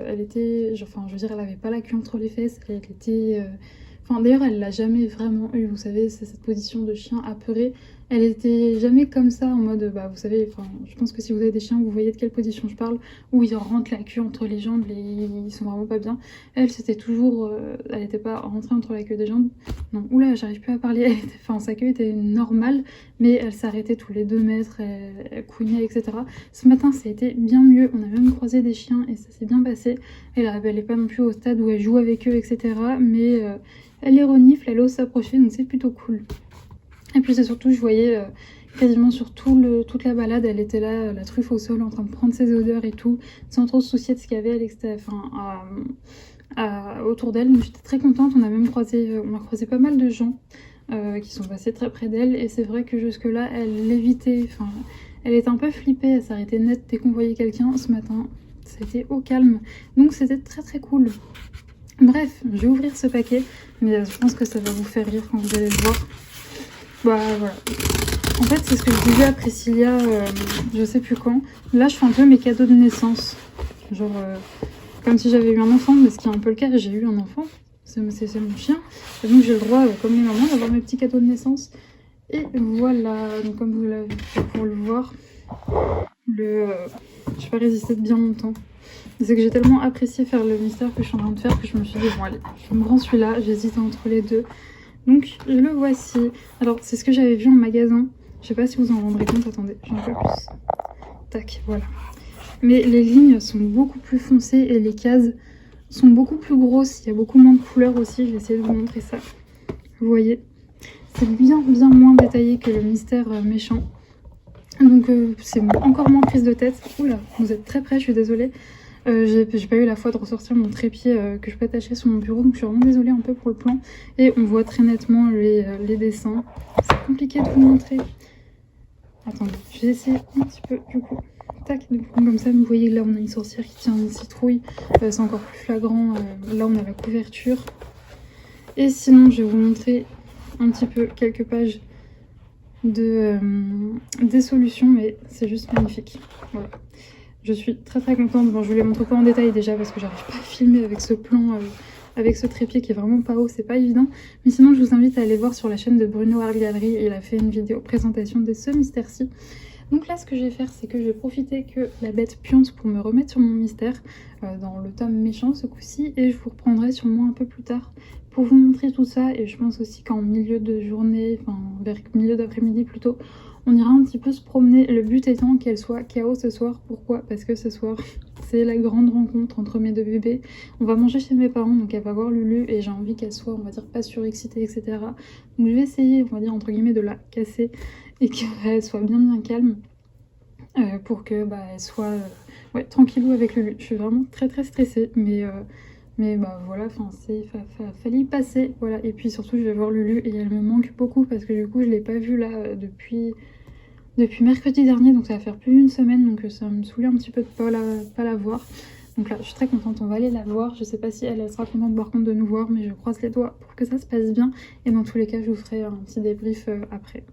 enfin je veux dire elle avait pas la queue entre les fesses, elle était, enfin d'ailleurs elle l'a jamais vraiment eu, vous savez, c'est cette position de chien apeuré. Elle était jamais comme ça en mode, bah vous savez, enfin je pense que si vous avez des chiens vous voyez de quelle position je parle, où ils rentrent la queue entre les jambes et ils sont vraiment pas bien. Elle, c'était toujours... elle était pas rentrée entre la queue des jambes. Non, oula, j'arrive plus à parler. Enfin, sa queue était normale, mais elle s'arrêtait tous les 2 mètres, elle couignait, etc. Ce matin, ça a été bien mieux. On a même croisé des chiens et ça s'est bien passé. Elle est pas non plus au stade où elle joue avec eux, etc. Mais elle les renifle, elle ose s'approcher, donc c'est plutôt cool. Et puis c'est surtout, je voyais quasiment sur toute la balade, elle était là, la truffe au sol, en train de prendre ses odeurs et tout, sans trop se soucier de ce qu'il y avait à l'extérieur, autour d'elle. Donc j'étais très contente, on a croisé pas mal de gens qui sont passés très près d'elle. Et c'est vrai que jusque-là, elle l'évitait, enfin, elle était un peu flippée, elle s'arrêtait net dès qu'on voyait quelqu'un. Ce matin, ça a été au calme, donc c'était très cool. Bref, je vais ouvrir ce paquet, mais je pense que ça va vous faire rire quand vous allez le voir. Bah voilà. En fait, c'est ce que je disais à Priscilla, je sais plus quand. Là, je fais un peu mes cadeaux de naissance. Genre, comme si j'avais eu un enfant, mais ce qui est un peu le cas, j'ai eu un enfant. C'est mon chien. Et donc, j'ai le droit, comme les mamans, d'avoir mes petits cadeaux de naissance. Et voilà. Donc, comme vous l'avez pour le voir, je vais pas résister de bien longtemps. C'est que j'ai tellement apprécié faire le mystère que je suis en train de faire que je me suis dit, bon, allez, je me prends celui-là. J'hésite entre les deux. Donc le voici. Alors c'est ce que j'avais vu en magasin. Je sais pas si vous en rendrez compte. Attendez, j'en peux plus. Tac, voilà. Mais les lignes sont beaucoup plus foncées et les cases sont beaucoup plus grosses. Il y a beaucoup moins de couleurs aussi. Je vais essayer de vous montrer ça. Vous voyez, c'est bien moins détaillé que le mystère méchant. Donc c'est encore moins prise de tête. Oula, vous êtes très près, je suis désolée. J'ai pas eu la foi de ressortir mon trépied que je peux attacher sur mon bureau, donc je suis vraiment désolée un peu pour le plan. Et on voit très nettement les dessins. C'est compliqué de vous montrer. Attendez, je vais essayer un petit peu du coup. Tac, du coup, comme ça, vous voyez que là on a une sorcière qui tient une citrouille. C'est encore plus flagrant. Là on a la couverture. Et sinon, je vais vous montrer un petit peu quelques pages des solutions, mais c'est juste magnifique. Voilà. Je suis très contente. Bon, je vous les montre pas en détail déjà parce que j'arrive pas à filmer avec ce plan, avec ce trépied qui est vraiment pas haut, c'est pas évident. Mais sinon, je vous invite à aller voir sur la chaîne de Bruno Art Gallery. Il a fait une vidéo présentation de ce mystère-ci. Donc là, ce que je vais faire, c'est que je vais profiter que la bête pionce pour me remettre sur mon mystère dans le tome méchant ce coup-ci. Et je vous reprendrai sûrement un peu plus tard pour vous montrer tout ça. Et je pense aussi qu'en milieu de journée, enfin vers milieu d'après-midi plutôt, on ira un petit peu se promener, le but étant qu'elle soit KO ce soir. Pourquoi? Parce que ce soir, c'est la grande rencontre entre mes 2 bébés. On va manger chez mes parents, donc elle va voir Lulu et j'ai envie qu'elle soit, on va dire, pas surexcitée, etc. Donc je vais essayer, on va dire, entre guillemets, de la casser et qu'elle soit bien calme pour que elle soit ouais, tranquillou avec Lulu. Je suis vraiment très stressée, mais bah voilà, enfin fallait y passer, voilà. Et puis surtout, je vais voir Lulu et elle me manque beaucoup parce que du coup, je l'ai pas vue là depuis mercredi dernier, donc ça va faire plus d'une semaine, donc ça me saoulait un petit peu de pas la voir. Donc là, je suis très contente, on va aller la voir. Je sais pas si elle sera contente par contre de nous voir, mais je croise les doigts pour que ça se passe bien. Et dans tous les cas, je vous ferai un petit débrief après.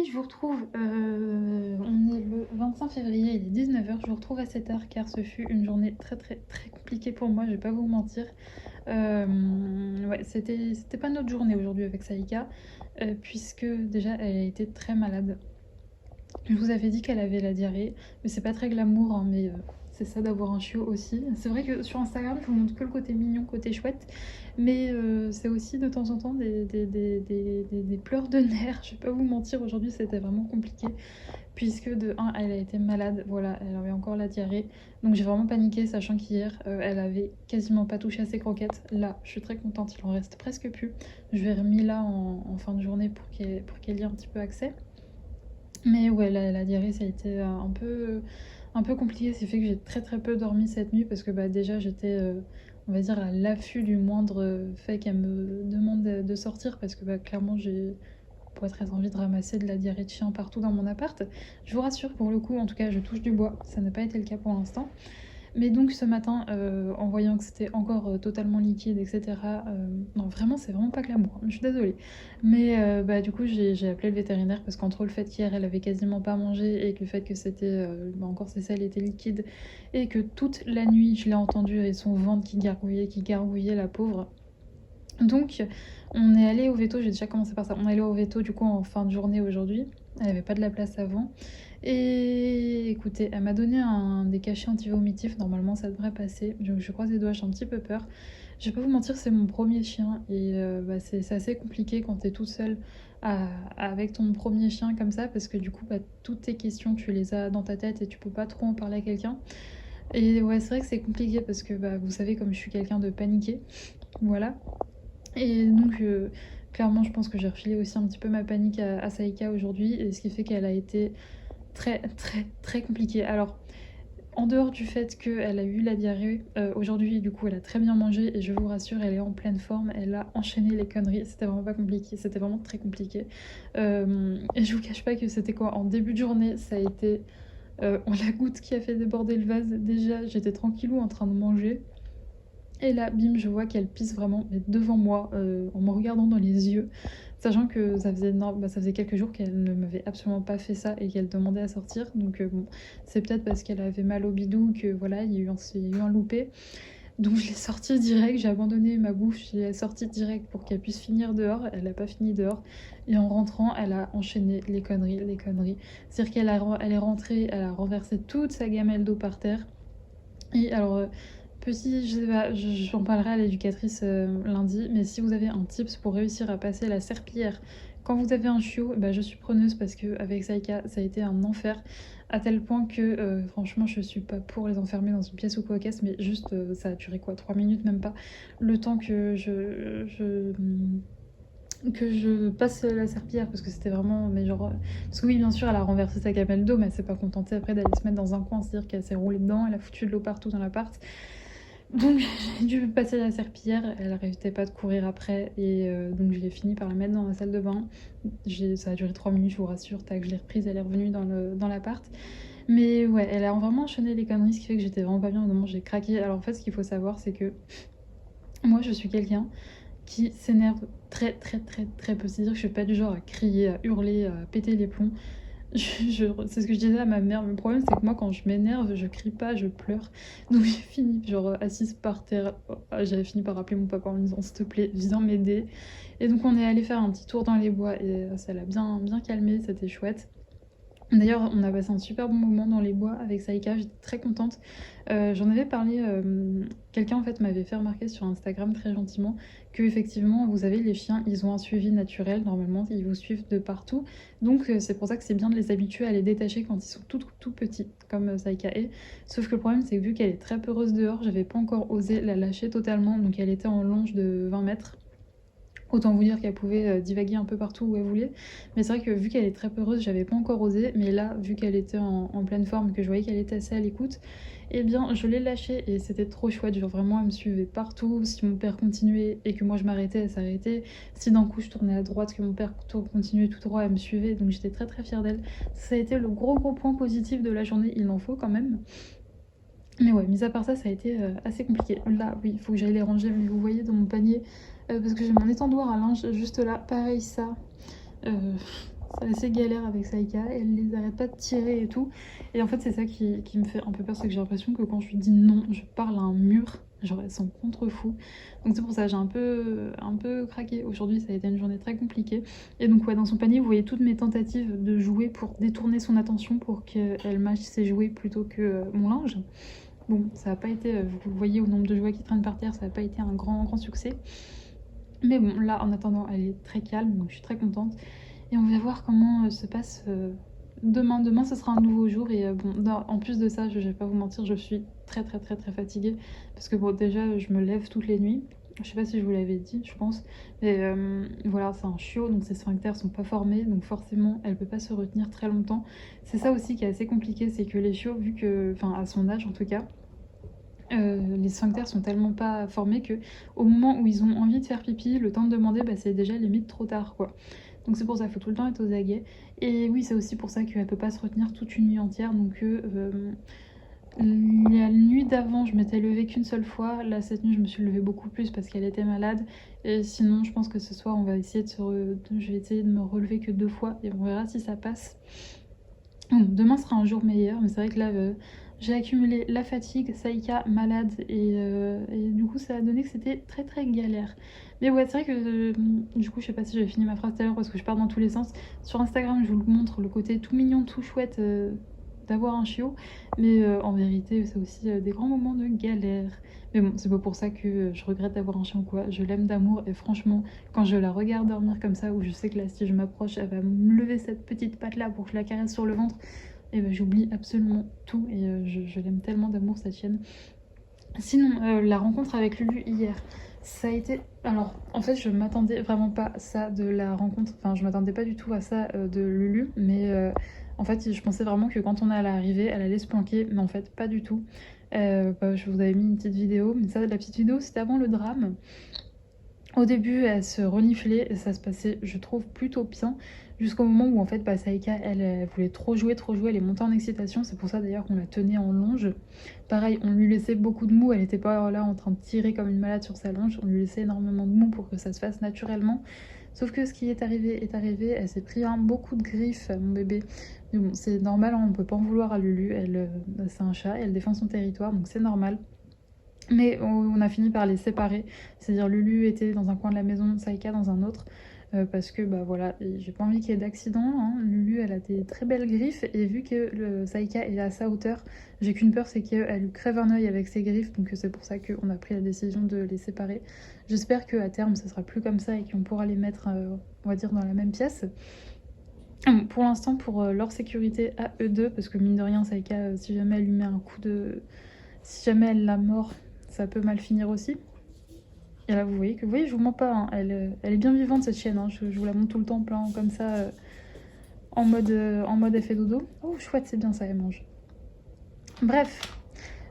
Je vous retrouve, on est le 25 février, il est 19h, je vous retrouve à 7h car ce fut une journée très compliquée pour moi, je vais pas vous mentir. Ouais, c'était pas notre journée aujourd'hui avec Saïka, puisque déjà elle a été très malade. Je vous avais dit qu'elle avait la diarrhée, mais c'est pas très glamour, hein, mais c'est ça d'avoir un chiot aussi. C'est vrai que sur Instagram, je vous montre que le côté mignon, côté chouette, mais c'est aussi de temps en temps des pleurs de nerfs. Je vais pas vous mentir, aujourd'hui c'était vraiment compliqué, puisque de un, elle a été malade, voilà, elle avait encore la diarrhée, donc j'ai vraiment paniqué, sachant qu'hier, elle avait quasiment pas touché à ses croquettes. Là, je suis très contente, il en reste presque plus. Je vais remis là en fin de journée pour qu'elle y ait un petit peu accès. Mais ouais, la diarrhée, ça a été un peu compliqué. C'est fait que j'ai très peu dormi cette nuit parce que bah, déjà j'étais, on va dire, à l'affût du moindre fait qu'elle me demande de sortir parce que bah, clairement j'ai pas très envie de ramasser de la diarrhée de chien partout dans mon appart. Je vous rassure, pour le coup, en tout cas, je touche du bois. Ça n'a pas été le cas pour l'instant. Mais donc ce matin, en voyant que c'était encore totalement liquide, etc. Non, vraiment, c'est vraiment pas glamour, hein, je suis désolée. Mais bah, du coup, j'ai appelé le vétérinaire parce qu'entre le fait qu'hier, elle avait quasiment pas mangé et que le fait que c'était bah, encore ses selles étaient liquides et que toute la nuit, je l'ai entendue avec son ventre qui gargouillait, la pauvre. Donc, on est allé au veto, j'ai déjà commencé par ça. On est allé au veto du coup en fin de journée aujourd'hui. Elle avait pas de la place avant. Et écoutez, elle m'a donné des cachets anti-vomitifs. Normalement, ça devrait passer. Je croise les doigts, j'ai un petit peu peur. Je vais pas vous mentir, c'est mon premier chien. Et bah, c'est assez compliqué quand t'es toute seule avec ton premier chien comme ça. Parce que du coup, bah, toutes tes questions, tu les as dans ta tête et tu peux pas trop en parler à quelqu'un. Et ouais, c'est vrai que c'est compliqué parce que bah, vous savez, comme je suis quelqu'un de paniqué. Voilà. Et donc, clairement, je pense que j'ai refilé aussi un petit peu ma panique à Saïka aujourd'hui, et ce qui fait qu'elle a été très compliquée. Alors, en dehors du fait qu'elle a eu la diarrhée, aujourd'hui, du coup, elle a très bien mangé, et je vous rassure, elle est en pleine forme, elle a enchaîné les conneries, c'était vraiment pas compliqué, c'était vraiment très compliqué. Et je vous cache pas que c'était quoi, en début de journée, ça a été la goutte qui a fait déborder le vase. Déjà, j'étais tranquillou en train de manger. Et là, bim, je vois qu'elle pisse vraiment mais devant moi, en me regardant dans les yeux, sachant que ça faisait quelques jours qu'elle ne m'avait absolument pas fait ça et qu'elle demandait à sortir. Donc bon, c'est peut-être parce qu'elle avait mal au bidou que voilà, il y a eu un loupé. Donc je l'ai sortie direct, j'ai abandonné ma bouffe, je l'ai sortie direct pour qu'elle puisse finir dehors. Elle n'a pas fini dehors. Et en rentrant, elle a enchaîné les conneries, les conneries. C'est-à-dire elle est rentrée, elle a renversé toute sa gamelle d'eau par terre. Et alors, petit, je sais pas, j'en parlerai à l'éducatrice lundi, mais si vous avez un tips pour réussir à passer la serpillière quand vous avez un chiot, bah, je suis preneuse parce que avec Saïka, ça a été un enfer, à tel point que franchement, je suis pas pour les enfermer dans une pièce ou quoi qu'est-ce, mais juste ça a duré quoi, 3 minutes même pas, le temps que je passe la serpillière parce que c'était vraiment mais genre parce que oui bien sûr elle a renversé sa gamelle d'eau mais elle s'est pas contentée après d'aller se mettre dans un coin, c'est à dire qu'elle s'est roulée dedans, elle a foutu de l'eau partout dans l'appart, donc j'ai dû passer la serpillière, elle arrêtait pas de courir après et donc j'ai fini par la mettre dans la salle de bain. Ça a duré 3 minutes, je vous rassure, tac, je l'ai reprise, elle est revenue dans l'appart. Mais ouais, elle a vraiment enchaîné les conneries, ce qui fait que j'étais vraiment pas bien au moment où j'ai craqué. Alors en fait, ce qu'il faut savoir, c'est que moi je suis quelqu'un qui s'énerve très peu. C'est-à-dire que je suis pas du genre à crier, à hurler, à péter les plombs. C'est ce que je disais à ma mère. Le problème, c'est que moi, quand je m'énerve, je crie pas, je pleure. Donc j'ai fini, genre, assise par terre. J'avais fini par appeler mon papa en me disant, s'il te plaît, viens m'aider. Et donc on est allé faire un petit tour dans les bois et ça l'a bien calmé, c'était chouette. D'ailleurs, on a passé un super bon moment dans les bois avec Saïka, j'étais très contente. J'en avais parlé, quelqu'un en fait m'avait fait remarquer sur Instagram très gentiment que effectivement, vous savez, les chiens, ils ont un suivi naturel, normalement, ils vous suivent de partout. Donc c'est pour ça que c'est bien de les habituer à les détacher quand ils sont tout petits, comme Saïka est. Sauf que le problème, c'est que vu qu'elle est très peureuse dehors, j'avais pas encore osé la lâcher totalement, donc elle était en longe de 20 mètres. Autant vous dire qu'elle pouvait divaguer un peu partout où elle voulait. Mais c'est vrai que vu qu'elle est très peureuse, j'avais pas encore osé. Mais là, vu qu'elle était en pleine forme, que je voyais qu'elle était assez à l'écoute, eh bien je l'ai lâchée et c'était trop chouette. Genre vraiment, elle me suivait partout. Si mon père continuait et que moi je m'arrêtais, elle s'arrêtait. Si d'un coup je tournais à droite, que mon père continuait tout droit, elle me suivait. Donc j'étais très fière d'elle. Ça a été le gros point positif de la journée. Il en faut quand même. Mais ouais, mis à part ça, ça a été assez compliqué. Là, oui, il faut que j'aille les ranger, mais vous voyez dans mon panier, parce que j'ai mon étendoir à linge juste là, pareil ça. C'est assez galère avec Saïka, elle les arrête pas de tirer et tout. Et en fait, c'est ça qui me fait un peu peur, c'est que j'ai l'impression que quand je lui dis non, je parle à un mur. Genre, elle s'en contre-fou. Donc c'est pour ça, j'ai un peu craqué. Aujourd'hui, ça a été une journée très compliquée. Et donc, ouais, dans son panier, vous voyez toutes mes tentatives de jouer pour détourner son attention pour qu'elle mâche ses jouets plutôt que mon linge. Bon, ça n'a pas été, vous le voyez au nombre de jouets qui traînent par terre, ça n'a pas été un grand succès. Mais bon, là, en attendant, elle est très calme, donc je suis très contente. Et on va voir comment se passe demain. Demain, ce sera un nouveau jour. Et bon, en plus de ça, je vais pas vous mentir, je suis très fatiguée. Parce que bon, déjà, je me lève toutes les nuits. Je sais pas si je vous l'avais dit, je pense. Mais voilà, c'est un chiot, donc ses sphincters sont pas formés. Donc forcément, elle peut pas se retenir très longtemps. C'est ça aussi qui est assez compliqué, c'est que les chiots, vu que, enfin à son âge en tout cas, les sphincters sont tellement pas formés que au moment où ils ont envie de faire pipi, le temps de demander, bah, c'est déjà limite trop tard quoi. Donc c'est pour ça qu'il faut tout le temps être aux aguets. Et oui, c'est aussi pour ça qu'elle peut pas se retenir toute une nuit entière. Donc la nuit d'avant, je m'étais levée qu'une seule fois. Là, cette nuit, je me suis levée beaucoup plus parce qu'elle était malade. Et sinon, je pense que ce soir, on va essayer je vais essayer de me relever que 2 fois et on verra si ça passe. Demain sera un jour meilleur, mais c'est vrai que là, j'ai accumulé la fatigue, Saïka malade, et du coup, ça a donné que c'était très galère. Mais ouais, c'est vrai que du coup, je sais pas si j'avais fini ma phrase tout à l'heure parce que je pars dans tous les sens. Sur Instagram, je vous montre le côté tout mignon, tout chouette d'avoir un chiot, mais en vérité, c'est aussi des grands moments de galère. Mais bon, c'est pas pour ça que je regrette d'avoir un chien ou quoi. Je l'aime d'amour et franchement, quand je la regarde dormir comme ça, où je sais que là, si je m'approche, elle va me lever cette petite patte là pour que je la caresse sur le ventre, et ben j'oublie absolument tout et je l'aime tellement d'amour cette chienne. Sinon, la rencontre avec Lulu hier, ça a été... Alors, en fait, je m'attendais vraiment pas à ça de la rencontre, enfin, je m'attendais pas du tout à ça de Lulu, mais en fait, je pensais vraiment que quand on allait arriver, elle allait se planquer, mais en fait, pas du tout. Bah, je vous avais mis une petite vidéo, mais ça, la petite vidéo, c'était avant le drame. Au début, elle se reniflait et ça se passait, je trouve, plutôt bien. Jusqu'au moment où, en fait, bah, Saïka, elle voulait trop jouer, elle est montée en excitation. C'est pour ça d'ailleurs qu'on la tenait en longe. Pareil, on lui laissait beaucoup de mou. Elle n'était pas là en train de tirer comme une malade sur sa longe. On lui laissait énormément de mou pour que ça se fasse naturellement. Sauf que ce qui est arrivé est arrivé. Elle s'est pris beaucoup de griffes, mon bébé. Mais bon, c'est normal, hein, on peut pas en vouloir à Lulu. C'est un chat et elle défend son territoire, donc c'est normal. Mais on a fini par les séparer, c'est-à-dire Lulu était dans un coin de la maison, Saïka dans un autre, parce que bah voilà, j'ai pas envie qu'il y ait d'accident, hein. Lulu elle a des très belles griffes et vu que le Saïka est à sa hauteur, j'ai qu'une peur, c'est qu'elle lui crève un œil avec ses griffes, donc c'est pour ça qu'on a pris la décision de les séparer. J'espère qu'à terme ça sera plus comme ça et qu'on pourra les mettre, on va dire, dans la même pièce. Pour l'instant, pour leur sécurité à eux deux, parce que mine de rien, Saïka, si jamais elle lui met un coup de... Si jamais elle la mord, ça peut mal finir aussi. Et là, vous voyez, je vous mens pas, hein, elle est bien vivante cette chienne, hein, je vous la montre tout le temps plein comme ça, en mode effet dodo. Oh, chouette, c'est bien ça, elle mange. Bref,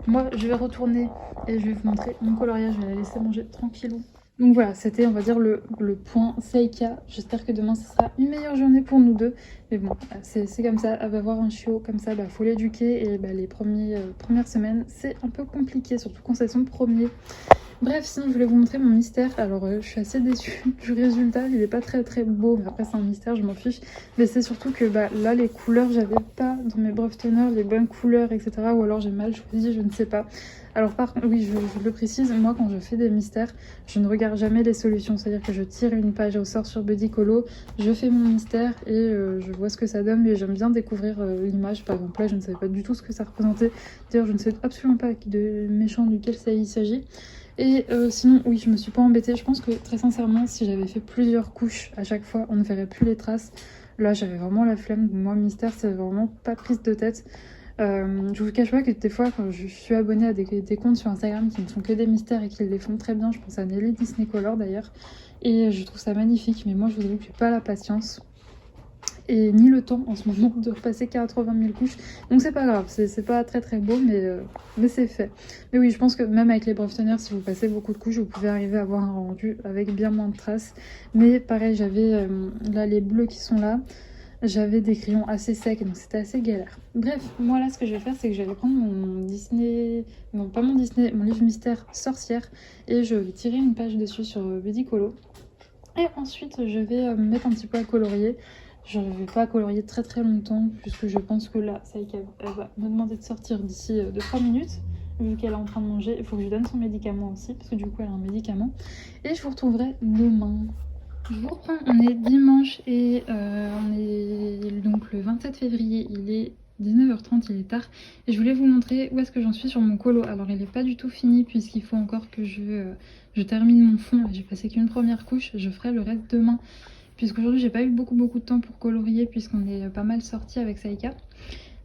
moi, je vais retourner et je vais vous montrer mon coloriage, je vais la laisser manger tranquillou. Donc voilà, c'était, on va dire, le point Saïka. J'espère que demain, ce sera une meilleure journée pour nous deux. Mais bon, c'est comme ça, elle va avoir un chiot comme ça, bah, faut l'éduquer. Et bah, les premières semaines, c'est un peu compliqué, surtout quand c'est son premier. Bref, sinon je voulais vous montrer mon mystère. Alors je suis assez déçue du résultat, il est pas très beau, mais après c'est un mystère, je m'en fiche. Mais c'est surtout que bah, là les couleurs, j'avais pas dans mes Bref Toners les bonnes couleurs, etc. Ou alors j'ai mal choisi, je ne sais pas. Alors par contre, oui, je le précise, moi quand je fais des mystères, je ne regarde jamais les solutions. C'est-à-dire que je tire une page au sort sur Budicolo, je fais mon mystère et je vois ce que ça donne. Mais j'aime bien découvrir l'image. Par exemple là, je ne savais pas du tout ce que ça représentait. D'ailleurs, je ne sais absolument pas de méchant duquel il s'agit. Et sinon, oui, je me suis pas embêtée. Je pense que très sincèrement, si j'avais fait plusieurs couches à chaque fois, on ne verrait plus les traces. Là, j'avais vraiment la flemme. Moi, mystère, c'est vraiment pas prise de tête. Je vous cache pas que des fois, quand je suis abonnée à des comptes sur Instagram qui ne font que des mystères et qui les font très bien, je pense à Nelly Disney Color d'ailleurs, et je trouve ça magnifique. Mais moi, je vous avoue que j'ai pas la patience et ni le temps en ce moment de repasser 80 000 couches, donc c'est pas grave, c'est pas très beau, mais c'est fait. Mais oui, je pense que même avec les Bref Toners, si vous passez beaucoup de couches, vous pouvez arriver à avoir un rendu avec bien moins de traces. Mais pareil, j'avais là les bleus qui sont là, j'avais des crayons assez secs, donc c'était assez galère. Bref, moi là ce que je vais faire, c'est que je vais prendre mon Disney, non pas mon Disney, mon livre mystère sorcière, et je vais tirer une page dessus sur Budicolo. Et ensuite je vais me mettre un petit peu à colorier. Je ne vais pas colorier très longtemps, puisque je pense que là, Saïka, elle va me demander de sortir d'ici 2-3 minutes, vu qu'elle est en train de manger. Il faut que je lui donne son médicament aussi, parce que du coup, elle a un médicament. Et je vous retrouverai demain. Je vous reprends, on est dimanche et on est donc le 27 février, il est 19h30, il est tard et je voulais vous montrer où est-ce que j'en suis sur mon colo. Alors il n'est pas du tout fini puisqu'il faut encore que je termine mon fond. J'ai passé qu'une première couche, je ferai le reste demain puisqu'aujourd'hui j'ai pas eu beaucoup de temps pour colorier puisqu'on est pas mal sorti avec Saïka.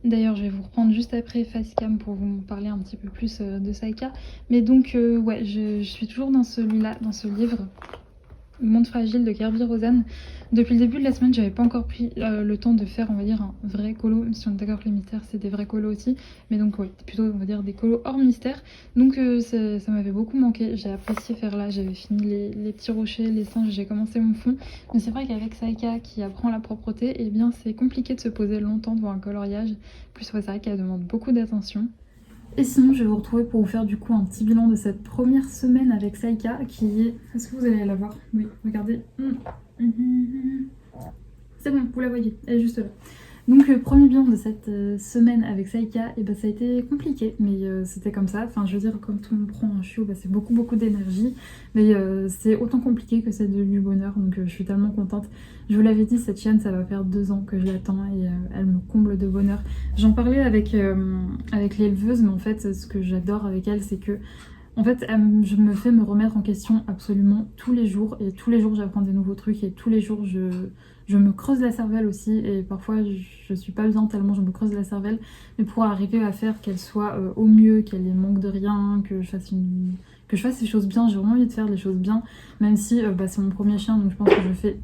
D'ailleurs je vais vous reprendre juste après facecam pour vous parler un petit peu plus de Saïka. Mais donc ouais, je suis toujours dans celui-là, dans ce livre. Monde fragile de Kerby Rosanne. Depuis le début de la semaine, j'avais pas encore pris le temps de faire, on va dire, un vrai colo. Même si on est d'accord que les mystères, c'est des vrais colos aussi. Mais donc, ouais, plutôt, on va dire, des colos hors mystère. Donc, ça m'avait beaucoup manqué. J'ai apprécié faire là. J'avais fini les petits rochers, les singes, j'ai commencé mon fond. Mais c'est vrai qu'avec Saïka qui apprend la propreté, eh bien, c'est compliqué de se poser longtemps devant un coloriage. En plus, ouais, c'est vrai qu'elle demande beaucoup d'attention. Et sinon, je vais vous retrouver pour vous faire du coup un petit bilan de cette première semaine avec Saïka qui est... Est-ce que vous allez la voir? Oui, regardez. C'est bon, vous la voyez, elle est juste là. Donc premier bilan de cette semaine avec Saïka, et ça a été compliqué, mais c'était comme ça. Enfin, je veux dire, comme tout le monde prend un chiot, c'est beaucoup d'énergie, mais c'est autant compliqué que c'est du bonheur, donc je suis tellement contente. Je vous l'avais dit, cette chienne, ça va faire 2 ans que je l'attends et elle me comble de bonheur. J'en parlais avec l'éleveuse, mais en fait, ce que j'adore avec elle, c'est que en fait, je me fais me remettre en question absolument tous les jours, et tous les jours j'apprends des nouveaux trucs, et tous les jours je me creuse la cervelle aussi, et parfois je suis pas bien tellement je me creuse la cervelle, mais pour arriver à faire qu'elle soit au mieux, qu'elle ne manque de rien, que je fasse les choses bien. J'ai vraiment envie de faire les choses bien, même si c'est mon premier chien, donc je pense que je fais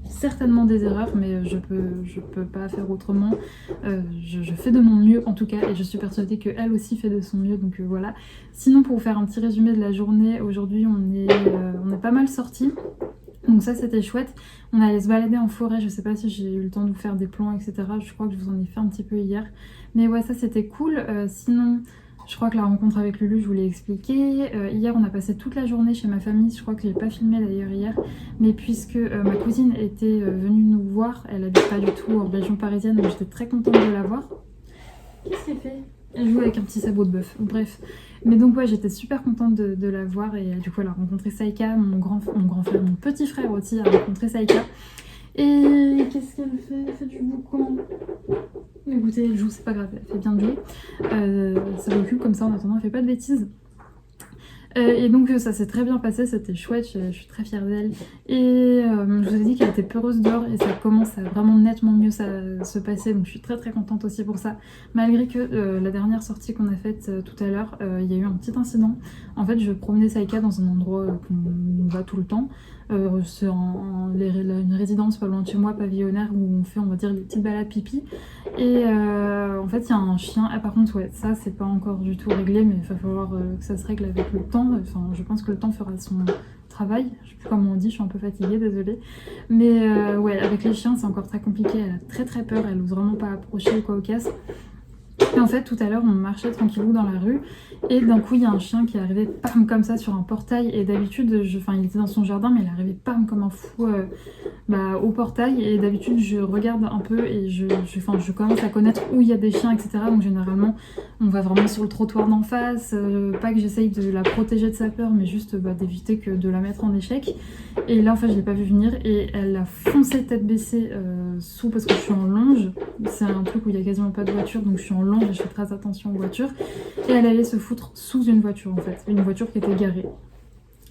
certainement des erreurs, mais je peux pas faire autrement. Je fais de mon mieux en tout cas, et je suis persuadée qu'elle aussi fait de son mieux, donc voilà. Sinon, pour vous faire un petit résumé de la journée, aujourd'hui on est pas mal sortis. Donc ça c'était chouette, on allait se balader en forêt, je sais pas si j'ai eu le temps de vous faire des plans etc, je crois que je vous en ai fait un petit peu hier, mais ouais ça c'était cool. Sinon je crois que la rencontre avec Lulu je vous l'ai expliqué, hier on a passé toute la journée chez ma famille, je crois que j'ai pas filmé d'ailleurs hier, mais puisque ma cousine était venue nous voir, elle habite pas du tout en région parisienne, donc j'étais très contente de la voir. Qu'est-ce qu'elle fait? Elle joue avec un petit sabot de bœuf, bref. Mais donc ouais, j'étais super contente de la voir, et du coup elle a rencontré Saïka, mon grand frère, mon petit frère aussi a rencontré Saïka. Et qu'est-ce qu'elle fait? Elle fait du boucan. Écoutez, elle joue, c'est pas grave, elle fait bien de jouer. Ça l'occupe comme ça en attendant, elle fait pas de bêtises. Et donc ça s'est très bien passé, c'était chouette, je suis très fière d'elle. Et je vous ai dit qu'elle était peureuse dehors, et ça commence à vraiment nettement mieux se passer, donc je suis très très contente aussi pour ça. Malgré que la dernière sortie qu'on a faite tout à l'heure, il y a eu un petit incident. En fait, je promenais Saïka dans un endroit qu'on va tout le temps. C'est une résidence pas loin de chez moi, pavillonnaire, où on fait, on va dire, les petites balades pipi. Et en fait, il y a un chien. Ah, par contre, ouais, ça, c'est pas encore du tout réglé, mais il va falloir que ça se règle avec le temps. Enfin, je pense que le temps fera son travail. Je sais plus comment on dit, je suis un peu fatiguée, désolée. Mais ouais, avec les chiens, c'est encore très compliqué. Elle a très très peur, elle ose vraiment pas approcher, quoi, au casse. Et en fait, tout à l'heure, on marchait tranquillou dans la rue, et d'un coup, il y a un chien qui est arrivé pam comme ça sur un portail. Et d'habitude, il était dans son jardin, mais il est arrivé pam comme un fou au portail. Et d'habitude, je regarde un peu et je commence à connaître où il y a des chiens, etc. Donc généralement, on va vraiment sur le trottoir d'en face. Pas que j'essaye de la protéger de sa peur, mais juste d'éviter de la mettre en échec. Et là, en fait, je l'ai pas vu venir, et elle a foncé tête baissée parce que je suis en longe. C'est un truc où il y a quasiment pas de voiture, donc je suis en longe et je fais très attention aux voitures. Et elle allait se foutre sous une voiture, en fait, une voiture qui était garée.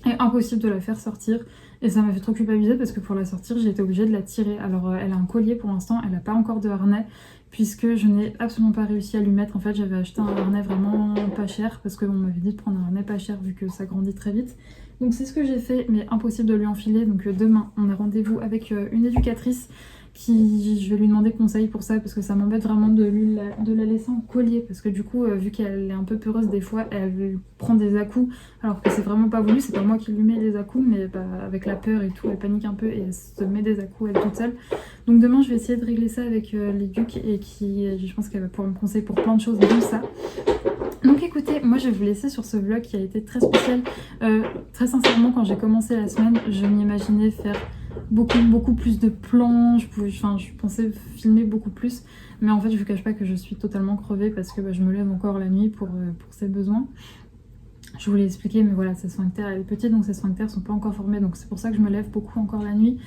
Et impossible de la faire sortir, et ça m'a fait trop culpabiliser parce que pour la sortir j'ai été obligée de la tirer. Alors elle a un collier pour l'instant, elle n'a pas encore de harnais puisque je n'ai absolument pas réussi à lui mettre. En fait, j'avais acheté un harnais vraiment pas cher parce qu'on m'avait dit de prendre un harnais pas cher vu que ça grandit très vite. Donc c'est ce que j'ai fait, mais impossible de lui enfiler. Donc demain on a rendez-vous avec une éducatrice je vais lui demander conseil pour ça, parce que ça m'embête vraiment de la laisser en collier, parce que du coup vu qu'elle est un peu peureuse des fois, elle prend des à-coups alors que c'est vraiment pas voulu. C'est pas moi qui lui mets des à-coups, mais avec la peur et tout, elle panique un peu et elle se met des à-coups elle toute seule. Donc demain je vais essayer de régler ça avec l'éduc, et je pense qu'elle va pouvoir me conseiller pour plein de choses dont ça. Donc écoutez, moi je vais vous laisser sur ce vlog qui a été très spécial. Très sincèrement, quand j'ai commencé la semaine, je m'imaginais faire beaucoup plus de plans. Je pensais filmer beaucoup plus, mais en fait je vous cache pas que je suis totalement crevée parce que je me lève encore la nuit pour ses besoins. Je vous l'ai expliqué, mais voilà, sa sphincter elle est petite, donc ses sphincters sont pas encore formés, donc c'est pour ça que je me lève beaucoup encore la nuit.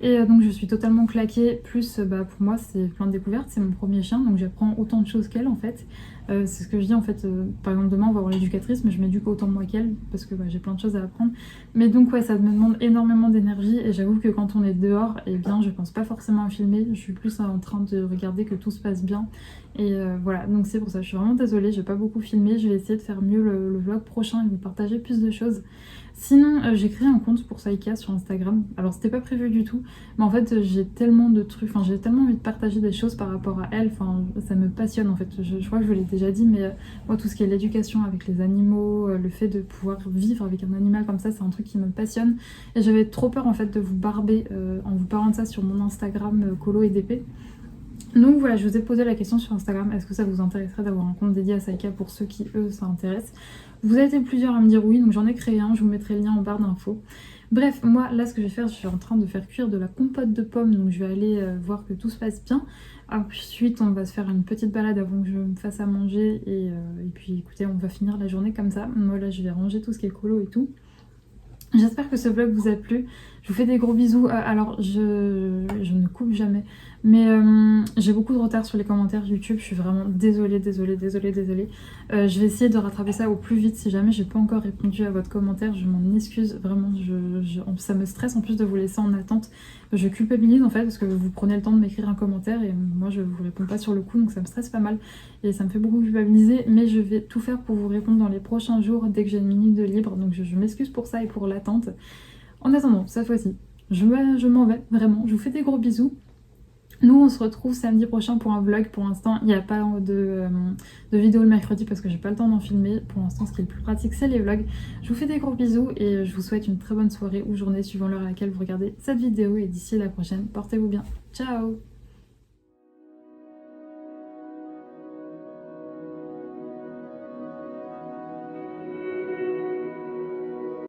Et donc je suis totalement claquée, plus pour moi c'est plein de découvertes, c'est mon premier chien, donc j'apprends autant de choses qu'elle en fait. C'est ce que je dis en fait, par exemple demain on va voir l'éducatrice, mais je m'éduque autant moi qu'elle, parce que j'ai plein de choses à apprendre. Mais donc ouais, ça me demande énormément d'énergie, et j'avoue que quand on est dehors, eh bien je pense pas forcément à filmer, je suis plus en train de regarder que tout se passe bien. Et voilà, donc c'est pour ça, je suis vraiment désolée, j'ai pas beaucoup filmé, je vais essayer de faire mieux le vlog prochain et de vous partager plus de choses. Sinon, j'ai créé un compte pour Saïka sur Instagram. Alors, c'était pas prévu du tout, mais en fait, j'ai tellement de trucs, enfin, j'ai tellement envie de partager des choses par rapport à elle. Enfin, ça me passionne en fait. Je crois que je vous l'ai déjà dit, mais moi, tout ce qui est l'éducation avec les animaux, le fait de pouvoir vivre avec un animal comme ça, c'est un truc qui me passionne. Et j'avais trop peur en fait de vous barber en vous parlant de ça sur mon Instagram Colo et DP. Donc voilà, je vous ai posé la question sur Instagram, est-ce que ça vous intéresserait d'avoir un compte dédié à Saïka pour ceux qui, eux, ça intéresse? Vous avez été plusieurs à me dire oui, donc j'en ai créé un, je vous mettrai le lien en barre d'infos. Bref, moi, là, ce que je vais faire, je suis en train de faire cuire de la compote de pommes, donc je vais aller voir que tout se passe bien. Ensuite, on va se faire une petite balade avant que je me fasse à manger, et puis écoutez, on va finir la journée comme ça. Moi, là, je vais ranger tout ce qui est colo et tout. J'espère que ce vlog vous a plu. Je vous fais des gros bisous. Alors, je ne coupe jamais. Mais j'ai beaucoup de retard sur les commentaires YouTube. Je suis vraiment désolée. Je vais essayer de rattraper ça au plus vite. Si jamais j'ai pas encore répondu à votre commentaire, je m'en excuse. Vraiment, ça me stresse en plus de vous laisser en attente. Je culpabilise en fait parce que vous prenez le temps de m'écrire un commentaire et moi je vous réponds pas sur le coup. Donc ça me stresse pas mal et ça me fait beaucoup culpabiliser. Mais je vais tout faire pour vous répondre dans les prochains jours dès que j'ai une minute de libre. Donc je m'excuse pour ça et pour l'attente. En attendant, cette fois-ci, je m'en vais, vraiment. Je vous fais des gros bisous. Nous, on se retrouve samedi prochain pour un vlog. Pour l'instant, il n'y a pas de vidéo le mercredi parce que j'ai pas le temps d'en filmer. Pour l'instant, ce qui est le plus pratique, c'est les vlogs. Je vous fais des gros bisous et je vous souhaite une très bonne soirée ou journée suivant l'heure à laquelle vous regardez cette vidéo. Et d'ici la prochaine, portez-vous bien. Ciao!